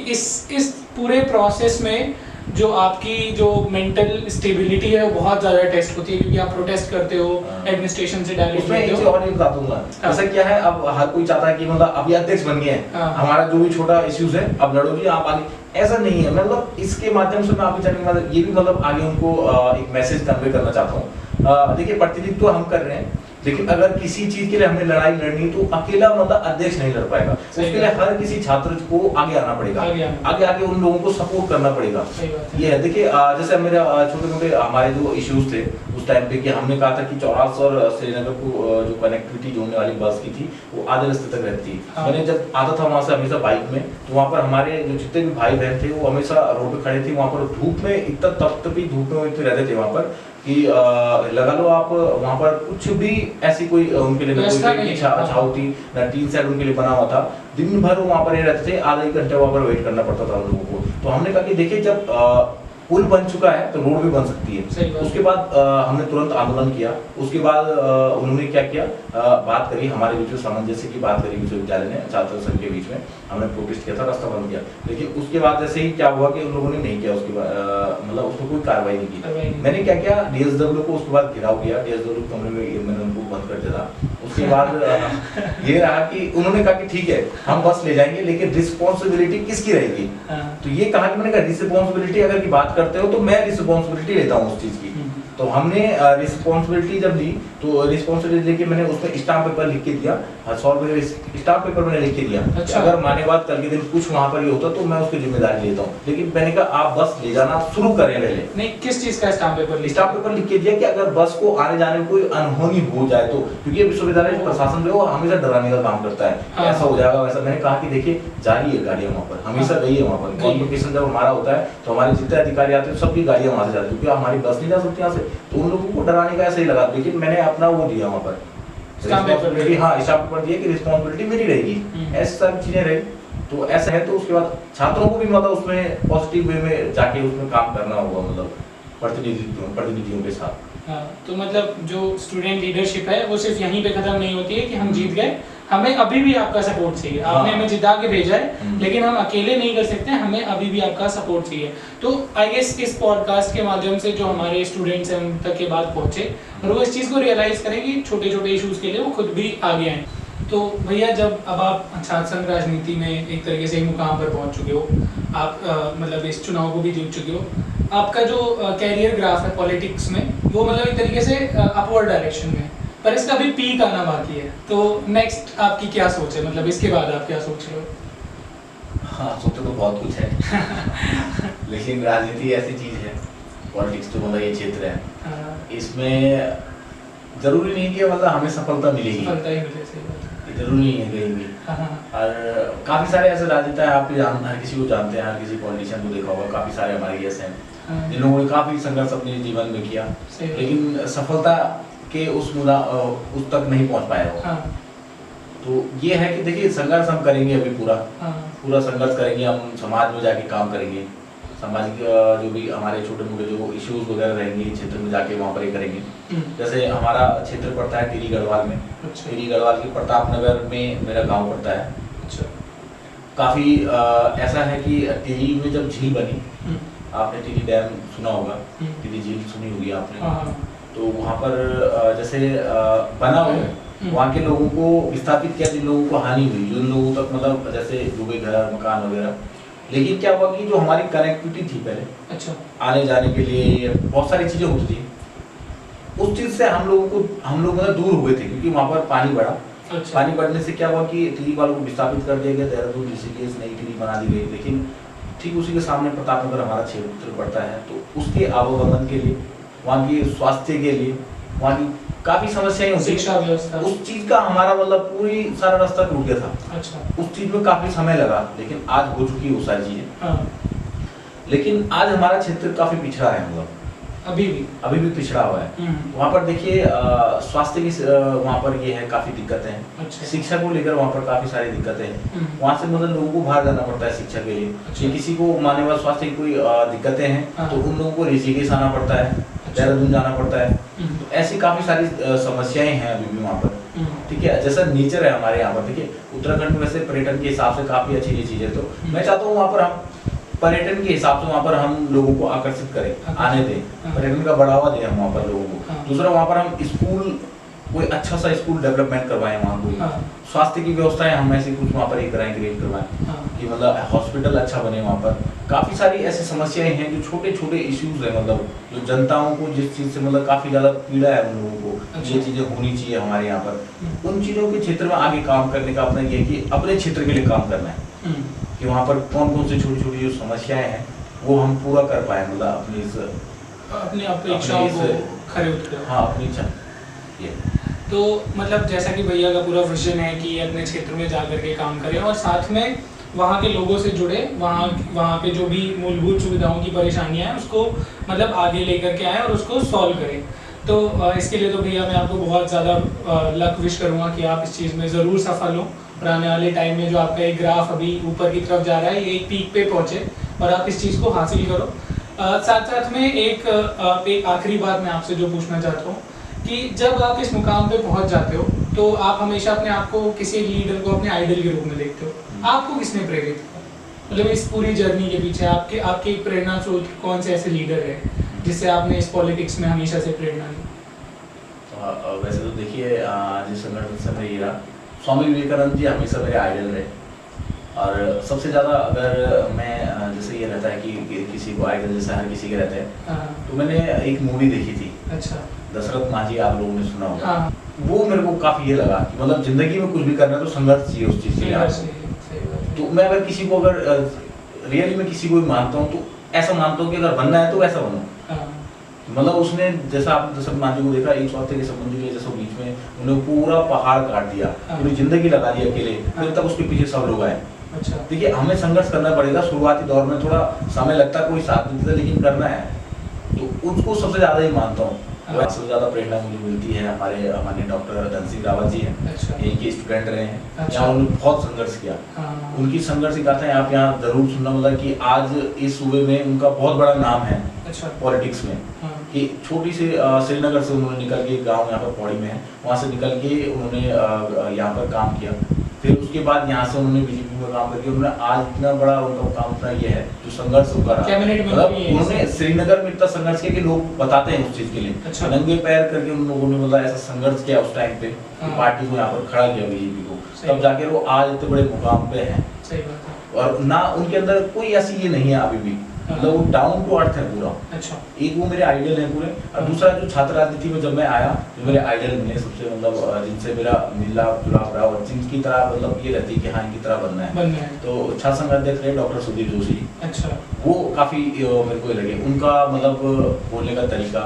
इस पूरे प्रोसेस में जो आपकी जो मेंटल स्टेबिलिटी है वो बहुत ज़्यादा टेस्ट होती है, क्योंकि आप प्रोटेस्ट करते हो एडमिनिस्ट्रेशन से डायरेक्ट। उसमें एक चीज और भी बता दूंगा, जैसा क्या है, अब हर कोई चाहता है कि मतलब अभी अध्यक्ष बन गए हैं, हमारा जो भी छोटा इश्यूज है अब लड़ो जी आप आगे, ऐसा नहीं है। मतलब इसके माध्यम से मैं आपके चैनल में ये भी मतलब आगे उनको एक मैसेज कन्वे करना चाहता हूँ। देखिए प्रतिनिधित्व तो हम कर रहे हैं, लेकिन अगर किसी चीज के लिए हमें लड़ाई लड़नी तो अकेला मतलब अध्यक्ष नहीं लड़ पाएगा, उसके लिए हर किसी छात्र को आगे आना पड़ेगा, आगे उन लोगों को सपोर्ट करना पड़ेगा। ये है, देखिए जैसे मेरे छोटे मोटे हमारे जो इश्यूज थे उस टाइम पे कि हमने कहा था कि चौरास और श्रीनगर को जो कनेक्टिविटी जोड़ने वाली बस की थी वो आधे रास्ते तक रहती है। मैंने जब आता था वहां से हमेशा बाइक में, तो वहाँ पर हमारे जो जितने भी भाई बहन थे वो हमेशा रोड पे खड़े थे, वहाँ पर धूप में इतना तपतपी धूप में रहते थे वहाँ पर कि लगा लो आप वहाँ पर कुछ भी ऐसी कोई उनके लिए छाव थी ना, टीन सेट उनके लिए बना हुआ था। दिन भर वो वहाँ पर रहते थे, आधा एक घंटे वहाँ पर वेट करना पड़ता था उन लोगों को। तो हमने कहा कि देखिए जब पुल बन चुका है तो रोड भी बन सकती है। उसके बाद हमने तुरंत आंदोलन किया। उसके बाद उन्होंने क्या किया, बात करी हमारे बीच में, सामंजस्य की बात करी विश्वविद्यालय ने छात्र संघ के बीच में, हमने प्रोटेस्ट किया था, रास्ता बंद किया। लेकिन उसके बाद जैसे ही क्या हुआ कि उन लोगों ने नहीं किया, उसके बाद मतलब उसमें कोई कार्रवाई नहीं की। मैंने क्या किया, डीएसडब्ल्यू को उसके बाद घिराव किया, डीएसडब्ल्यू कमरे में मैंने उनको बंद कर दिया था। उसके बाद ये रहा कि उन्होंने कहा कि ठीक है हम बस ले जाएंगे, लेकिन रिस्पॉन्सिबिलिटी किसकी रहेगी। तो ये कहा कि मैंने कहा रिस्पॉन्सिबिलिटी अगर की बात करते हो तो मैं रिस्पॉन्सिबिलिटी लेता हूँ उस चीज की। तो हमने रिस्पॉन्सिबिलिटी जब ली तो रिस्पॉन्सिबिलिटी लेके मैंने उसमें स्टाम्प पेपर लिख के दिया, 100 रुपए स्टाम्प पेपर मैंने लिख के दिया। अच्छा। अगर माने बात कल के दिन कुछ वहाँ पर ये होता तो मैं उसकी जिम्मेदारी लेता हूँ, लेकिन मैंने कहा आप बस ले जाना शुरू करें पहले। नहीं, किस चीज का स्टाम्प पेपर? स्टाम्प पेपर लिख के दिया कि अगर बस को आने जाने में कोई अनहोनी हो जाए तो, क्योंकि विश्वविद्यालय प्रशासन जो है हमेशा डराने का काम करता है, ऐसा हो जाएगा वैसा। मैंने कहा कि देखिए जा रही है गाड़ियाँ वहाँ पर, हमेशा गई है वहाँ पर। कॉन्वोकेशन जब हमारा होता है तो हमारे जितने अधिकारी आते हैं सबकी गाड़ियाँ वहाँ से जाती है, क्योंकि हमारी बस नहीं जा सकती यहाँ से, तो उन लोगों को डराने का ऐसा ही लगा। लेकिन मैंने अपना वो दिया वहाँ पर रिस्पॉन्सिबिलिटी, हाँ स्टाम्प पेपर दिया कि रिस्पॉन्सिबिलिटी मेरी रहेगी, ऐसी सारी चीजें रही। तो ऐसा है, तो उसके बाद छात्रों को भी मतलब उसमें पॉजिटिव वे में जाके उसमें काम करना होगा, मतलब प्रतिनिधियों के साथ। हाँ, तो मतलब जो स्टूडेंट लीडरशिप है वो सिर्फ यहीं पे खत्म नहीं होती है कि हम जीत गए, हमें अभी भी आपका सपोर्ट चाहिए। आपने हमें जिता के भेजा है, लेकिन हम अकेले नहीं कर सकते, हमें अभी भी आपका सपोर्ट चाहिए। तो आई गेस इस पॉडकास्ट के माध्यम से जो हमारे स्टूडेंट्स हैं उन तक ये बात पहुंचे और वो इस चीज़ को रियलाइज़ करें कि छोटे छोटे इश्यूज़ के लिए वो खुद भी आगे आएँ। तो भैया जब अब आप छात्र संघ राजनीति में एक तरीके से मुकाम पर पहुंच चुके हो, आप मतलब इस चुनाव को भी जीत चुके हो, आपका जो कैरियर ग्राफ है पॉलिटिक्स में वो मतलब एक तरीके से अपवर्ड डायरेक्शन में, पर इसका भी पीक आना बाकी है। तो नेक्स्ट आपकी क्या सोच है, मतलब इसके बाद आप क्या सोच रहे हो? हाँ, सोचते तो बहुत कुछ है लेकिन राजनीति ऐसी चीज है, पॉलिटिक्स तो मतलब ये क्षेत्र है, इसमें जरूरी नहीं कि मतलब हमें सफलता मिलेगी, सफलता ही मिले, सही बात है, जरूरी नहीं है कहीं भी। और काफी सारे ऐसे राजनेता है, आप हर किसी को जानते हैं, हर किसी पॉलिटिशियन को देखा होगा, काफी सारे हमारे ऐसे हैं जिन लोगों ने काफी संघर्ष अपने जीवन में किया, लेकिन सफलता के उस तक नहीं पहुंच पाए हो। तो ये है कि देखिए संघर्ष हम करेंगे, अभी पूरा संघर्ष करेंगे, हम समाज में जाके काम करेंगे, सामाजिक जो भी हमारे छोटे मोटे जो इश्यूज वगैरह रहेंगे क्षेत्र में जाके वहाँ पर ये करेंगे। जैसे हमारा क्षेत्र पड़ता है टिहरी गढ़वाल में। अच्छा। टिहरी गढ़वाल के प्रताप नगर में मेरा गांव पड़ता है। अच्छा। काफ़ी ऐसा है कि टिहरी में जब झील बनी, आपने टिहरी डैम सुना होगा, टिहरी झील सुनी होगी आपने, तो वहाँ पर जैसे बना हुआ वहाँ के लोगों को विस्थापित किया, जिन लोगों को हानि हुई, जिन लोगों तक मतलब जैसे डूबे घर मकान वगैरह। लेकिन क्या हुआ कि जो हमारी कनेक्टिविटी थी पहले, अच्छा, आने जाने के लिए बहुत सारी चीजें होती थी, उस चीज से हम लोग दूर हुए थे, क्योंकि वहाँ पर पानी बढ़ा। अच्छा। पानी बढ़ने से क्या हुआ कि टिहरी वालों को विस्थापित कर दिया गया, देहरादून ऋषिकेश नई टिहरी बना दी गई। लेकिन ठीक उसी के सामने प्रतापनगर हमारा क्षेत्र पड़ता है, तो उसके आवागमन के लिए, वहाँ की स्वास्थ्य के लिए, वहाँ की काफी समस्याएं होती, शिक्षा व्यवस्था, उस चीज का हमारा मतलब पूरी सारा रास्ता टूट गया था। अच्छा। उस चीज में काफी समय लगा, लेकिन आज हो चुकी है वो सारी चीजें। हाँ। लेकिन आज हमारा क्षेत्र काफी पिछड़ा है, मतलब अभी भी पिछड़ा हुआ है। वहाँ पर देखिए स्वास्थ्य की वहाँ पर ये है काफ़ी दिक्कतें हैं। अच्छा। शिक्षा को लेकर वहाँ पर काफ़ी सारी दिक्कतें हैं। वहाँ से मतलब लोगों को बाहर जाना पड़ता है शिक्षा के लिए। अच्छा। किसी को माने वाला स्वास्थ्य की कोई दिक्कतें हैं तो उन लोगों को ऋषिकेश आना पड़ता है, देहरादून जाना पड़ता है। तो ऐसी काफ़ी सारी समस्याएं हैं अभी भी वहाँ पर। ठीक है, जैसा नेचर है हमारे यहाँ पर, देखिए उत्तराखंड में वैसे पर्यटन के हिसाब से काफ़ी अच्छी चीज़ है। तो मैं चाहता हूँ वहाँ पर हम पर्यटन के हिसाब से वहाँ पर हम लोगों को आकर्षित करें, आने दें, पर्यटन का बढ़ावा दें हम वहाँ पर लोगों को। दूसरा वहाँ पर हम स्कूल, कोई अच्छा सा स्कूल डेवलपमेंट करवाएं वहाँ को। स्वास्थ्य की व्यवस्थाएं हम ऐसे कुछ वहाँ पर कराएं, क्रिएट करवाएं कि मतलब हॉस्पिटल अच्छा बने वहाँ पर। काफ़ी सारी ऐसी समस्याएं हैं जो छोटे छोटे इश्यूज हैं, मतलब जो जनताओं को जिस चीज़ से मतलब काफ़ी ज़्यादा पीड़ा है उन लोगों को, ये चीज़ें होनी चाहिए हमारे यहाँ पर। उन चीज़ों के क्षेत्र में आगे काम करने का अपना ये कि अपने क्षेत्र के लिए काम करना है कि वहाँ पर कौन कौन सी छोटी छोटी जो समस्याएं हैं वो हम पूरा कर पाए, मतलब अपनी अपेक्षाओं को खरे उतरे। हाँ, अपनी इच्छा ये। तो मतलब जैसा कि भैया का पूरा विजन है कि अपने क्षेत्र में जा करके काम करें और साथ में वहाँ के लोगों से जुड़े, वहाँ पे जो भी मूलभूत सुविधाओं की परेशानियाँ हैं उसको मतलब आगे लेकर के आएँ और उसको सॉल्व करें। तो इसके लिए तो भैया मैं आपको बहुत ज़्यादा लक विश करूँगा कि आप इस चीज़ में ज़रूर सफल हों और आने वाले टाइम में जो आपका एक ग्राफ अभी ऊपर की तरफ जा रहा है ये एक पीक पे पहुँचे और आप इस चीज़ को हासिल करो। साथ साथ में एक आखिरी बात मैं आपसे जो पूछना चाहता हूँ कि जब आप इस मुकाम पे पहुंच जाते हो तो आप हमेशा अपने आप को किसी लीडर को अपने आइडल के रूप में देखते हो। आपको किसने प्रेरित किया, मतलब इस पूरी जर्नी के पीछे आपके एक प्रेरणा स्रोत कौन से ऐसे लीडर है जिससे आपने इस पॉलिटिक्स में हमेशा से प्रेरणा ली? वैसे तो देखिए जिस संगठन से मैं ये रहा, स्वामी विवेकानंद जी हमेशा मेरे आइडल रहे। और सबसे ज़्यादा अगर मैं जैसे ये रहता है कि किसी को आइडल जैसा हर किसी के रहते हैं, तो मैंने एक मूवी देखी थी। अच्छा। दशरथ माझी, आप लोगों ने सुना होगा। वो मेरे को काफ़ी ये लगा कि मतलब जिंदगी में कुछ भी करना है तो संघर्ष चाहिए उस चीज़ के लिए। तो मैं अगर किसी को अगर रियली में किसी को भी मानता हूँ तो ऐसा मानता हूँ कि अगर बनना है तो वैसा बनो। मतलब उसने जैसा आपने दशरथ माझी को देखा, एक सौते के संबंधी के जैसे बीच में उन्हें पूरा पहाड़ काट दिया, पूरी जिंदगी लगा दी अकेले, फिर तक उसके पीछे सब लोग आए। अच्छा। देखिए हमें संघर्ष करना पड़ेगा, शुरुआती दौर में थोड़ा समय लगता है, कोई साथ नहीं देता, लेकिन करना है। तो उसको सबसे ज़्यादा ही मानता हूँ। सबसे ज़्यादा प्रेरणा मुझे मिलती है हमारे डॉक्टर धन सिंह रावत जी हैं। अच्छा। यहीं के स्टूडेंट रहे हैं। अच्छा। यहाँ उन्होंने बहुत संघर्ष किया। उनकी संघर्ष की गाथाएं आप यहाँ जरूर सुनना, मतलब कि आज इस सूबे में उनका बहुत बड़ा नाम है। अच्छा। पॉलिटिक्स में कि छोटी सी श्रीनगर से उन्होंने निकल के, गाँव यहाँ पर पौड़ी में है, वहाँ से निकल के उन्होंने यहाँ पर काम किया। फिर उसके बाद यहाँ से उन्होंने बीजेपी में काम करके उन्होंने आज इतना बड़ा उनका काम उतना ये है जो संघर्ष उनका रहा, मतलब उन्होंने श्रीनगर में इतना संघर्ष किया कि लोग बताते हैं उस चीज के लिए। अच्छा। नंगे पैर करके उन लोगों ने मतलब ऐसा संघर्ष किया उस टाइम पे, पार्टी को यहाँ पर खड़ा किया बीजेपी को, तब जाके वो आज इतने बड़े मुकाम पे हैं। और ना उनके अंदर कोई ऐसी ये नहीं है अभी भी, मतलब वो डाउन टू अर्थ है पूरा। अच्छा। एक वो मेरे आइडल हैं पूरे, और दूसरा जो छात्र राजनीति में जब मैं आया, जो मेरे आइडल मिले सबसे, मतलब जिनसे मेरा मिला जुलाव रहा और जिनकी तरह मतलब ये रहती है कि हाँ इनकी तरह बनना है। तो छात्र संघ अध्यक्ष रहे डॉक्टर सुधीर जोशी। अच्छा। वो काफी मेरे को लगे, उनका मतलब बोलने का तरीका,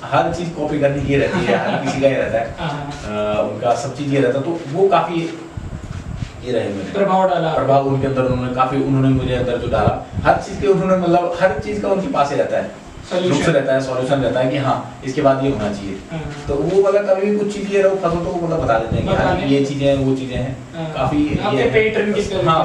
हर चीज कॉपी करने की रहती है, हर किसी का ये रहता है, उनका सब चीज ये रहता है। तो वो काफी ये रहे, मेरे प्रभाव उनके अंदर उन्होंने मुझे अंदर जो डाला, हर चीज के उन्होंने मतलब हर चीज का उनके पास ही रहता है, सॉल्यूशन रहता है, सॉल्यूशन रहता है कि हाँ इसके बाद ये होना चाहिए। तो वो मतलब कभी भी कुछ चीज ये रहो फंसो तो वो मतलब बता देते हैं कि हाँ ये चीजें हैं, वो चीजें हैं। काफी हाँ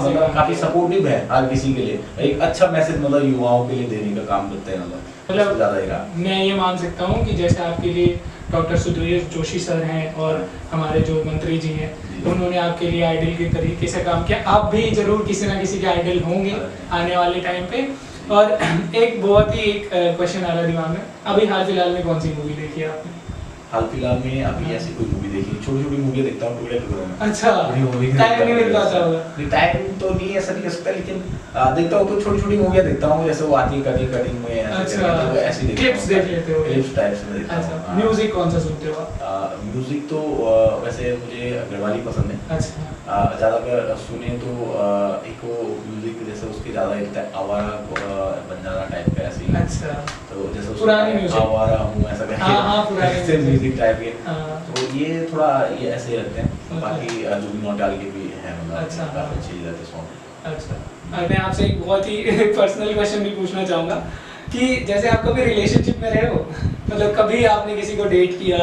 मतलब काफी सपोर्टिव है हर किसी के लिए, एक अच्छा मैसेज मतलब युवाओं के लिए देने का काम करते हैं। मतलब ज्यादा मैं ये मान सकता हूँ कि जैसे आपके लिए डॉक्टर सुधीर जोशी सर हैं और हमारे जो मंत्री जी हैं, उन्होंने आपके लिए आइडल के तरीके से काम किया, आप भी जरूर किसी ना किसी के आइडल होंगे आने वाले टाइम पे। और एक बहुत ही एक क्वेश्चन आ रहा है दिमाग में, अभी हाल फिलहाल में कौन सी मूवी देखी है आपने? हाल फिलहाल में अभी ऐसी कोई मूवी देखी, छोटी छोटी मूवी देखता हूँ टुकड़े टुकड़े में। अच्छा। टाइम नहीं मिल पाता होगा? टाइम तो नहीं ऐसा नहीं कह सकता, लेकिन देखता हूँ तो छोटी छोटी मूवियाँ देखता हूँ, जैसे वो आती है कटिंग में। अच्छा। ऐसी क्लिप्स देख लेते हो? क्लिप्स टाइप से देखता हूँ। अच्छा। म्यूजिक कौन सा सुनते हो आप? म्यूजिक तो वैसे मुझे गढ़वाली पसंद है। अच्छा। ज़्यादातर सुने तो एक वो म्यूजिक जैसे उसके ज़्यादा लगता है आवारा बंजारा टाइप का ऐसे। अच्छा। तो जैसे पुरानी म्यूजिक आवारा हूँ ऐसा करके ऐसे म्यूजिक टाइप के, तो ये थोड़ा ये ऐसे रहते हैं। बाकी जुबिन नौटियाल के भी हैं, मतलब काफ़ी अच्छे रहते सॉन्ग। अच्छा। मैं आपसे एक बहुत ही पर्सनल क्वेश्चन भी पूछना चाहूँगा कि जैसे आप कभी रिलेशनशिप में रहे हो, मतलब कभी आपने किसी को डेट किया,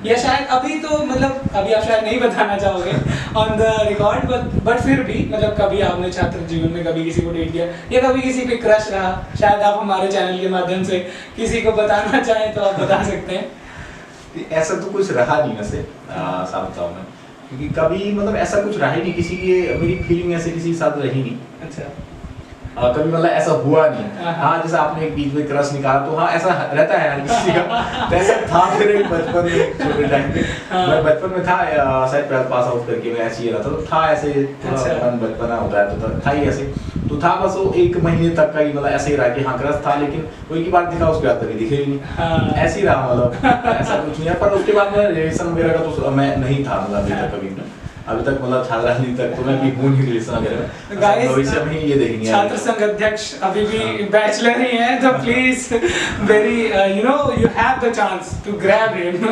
या शायद अभी तो मतलब अभी आप शायद नहीं बताना चाहोगे ऑन द रिकॉर्ड, बट फिर भी मतलब कभी आपने छात्र जीवन में कभी किसी को डेट किया या कभी किसी पे क्रश रहा, शायद आप हमारे चैनल के माध्यम से किसी को बताना चाहें तो आप बता सकते हैं। ऐसा तो कुछ रहा नहीं वैसे साथ बताऊं मैं, क्योंकि कभी मतलब ऐसा कुछ रहा ही नहीं, किसी की मेरी फीलिंग ऐसे किसी के साथ रही नहीं। अच्छा। कभी मतलब ऐसा हुआ नहीं। हाँ जैसे आपने एक बीच में क्रश निकाला तो हाँ ऐसा रहता है यार किसी का। तो ऐसा था फिर एक बचपन में, छोटे टाइम पे मैं बचपन में था शायद 12th पास आउट करके मैं ऐसे ही रहा था, तो था ऐसे थोड़ा बचपना होता है तो था ही ऐसे, तो था बस वो 1 महीने तक का ही मतलब ऐसे ही रहा कि हाँ क्रश था, लेकिन कोई की बात दिखा उसके बाद कभी दिखे ही नहीं, ऐसे ही रहा मतलब ऐसा कुछ नहीं है। पर उसके बाद में रिलेशन वगैरह का तो मैं नहीं था मतलब अभी तक कभी अभी तक मतलब छात्र तक तो मैं भी हूँ नहीं रिलेशन वगैरह में, भविष्य में ये देखेंगे। छात्र संघ अध्यक्ष अभी भी बैचलर ही हैं, तो please very you know you have the chance to grab him.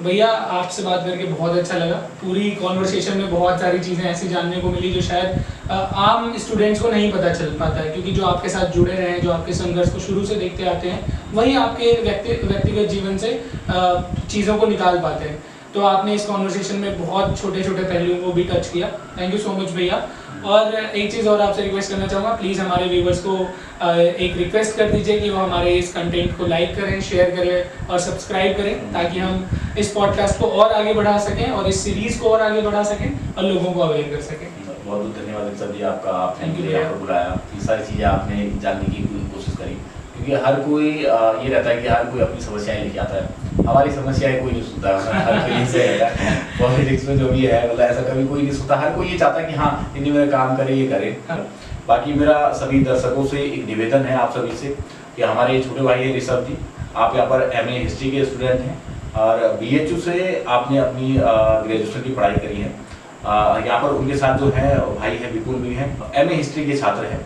भैया आपसे बात करके बहुत अच्छा लगा, पूरी कॉन्वर्सेशन में बहुत सारी चीज़ें ऐसी जानने को मिली जो शायद आम स्टूडेंट्स को नहीं पता चल पाता है, क्योंकि जो आपके साथ जुड़े रहे हैं, जो आपके संघर्ष को शुरू से देखते आते हैं, वही आपके व्यक्तिगत जीवन से चीज़ों को निकाल पाते हैं। तो आपने इस कॉन्वर्सेशन में बहुत छोटे छोटे पहलुओं को भी टच किया, थैंक यू सो मच भैया। और एक चीज़ और आपसे रिक्वेस्ट करना चाहूँगा, प्लीज़ हमारे व्यूवर्स को एक रिक्वेस्ट कर दीजिए कि वो हमारे इस कंटेंट को लाइक करें, शेयर करें और सब्सक्राइब करें, ताकि हम इस पॉडकास्ट को और आगे बढ़ा सकें और इस सीरीज़ को और आगे बढ़ा सकें और लोगों को अवेयर कर सकें। बहुत बहुत धन्यवाद सर जी आपका, आपने मुझे यहाँ पर बुलाया, ये सारी चीज़ें आपने जानने की कोशिश करी, क्योंकि हर कोई ये रहता है कि हर कोई अपनी समस्याएं लेके आता है, हमारी समस्याएं कोई नहीं सुनता है, हर कोई से रहता है पॉलिटिक्स में जो भी है, मतलब ऐसा कभी कोई नहीं सुनता, हर कोई ये चाहता है कि हाँ इन्हीं मेरा काम करे, ये करे। बाकी मेरा सभी दर्शकों से एक निवेदन है आप सभी से कि हमारे छोटे भाई है ऋषभ जी, आप यहाँ पर MA हिस्ट्री के स्टूडेंट हैं और BHU से आपने अपनी ग्रेजुएशन की पढ़ाई करी है। यहाँ पर उनके साथ जो है भाई है विपुल भी हैं, MA हिस्ट्री के छात्र हैं,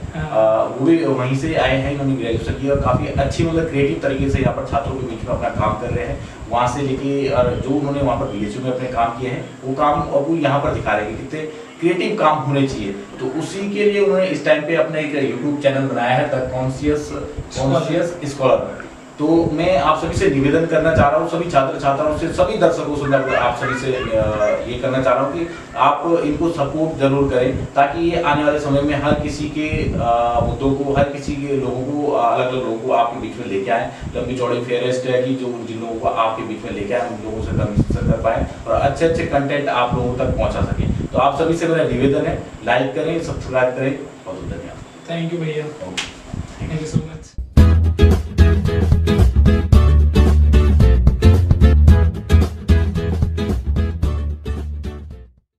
वो भी वहीं से आए हैं, इन्होंने ग्रेजुएशन किया और काफ़ी अच्छी मतलब क्रिएटिव तरीके से यहाँ पर छात्रों के बीच में अपना काम कर रहे हैं। वहाँ से लेके और जो उन्होंने वहाँ पर BHU में अपने काम किए हैं वो काम अब वो यहाँ पर दिखा रहे हैं कि कितने क्रिएटिव काम होने चाहिए, तो उसी के लिए उन्होंने इस टाइम पे अपना एक YouTube चैनल बनाया है द कॉन्शियस स्कॉलर। तो मैं आप सभी से निवेदन करना चाह रहा हूँ, सभी छात्र छात्राओं से, सभी दर्शकों से मैं आप सभी से ये करना चाह रहा हूँ कि आप इनको सपोर्ट जरूर करें, ताकि ये आने वाले समय में हर किसी के मुद्दों को, हर किसी के लोगों को, अलग अलग लोगों को आपके बीच में लेके आए, लंबी चौड़ी फेयरेस्ट है कि जो जिन लोगों को आपके बीच में लेके आए उन लोगों से कन्वर्सेशन कर पाए और अच्छे अच्छे कंटेंट आप लोगों तक पहुँचा सकें। तो आप सभी से मेरा निवेदन है, लाइक करें, सब्सक्राइब करें। बहुत धन्यवाद। थैंक यू भैया, थैंक यू सो मच।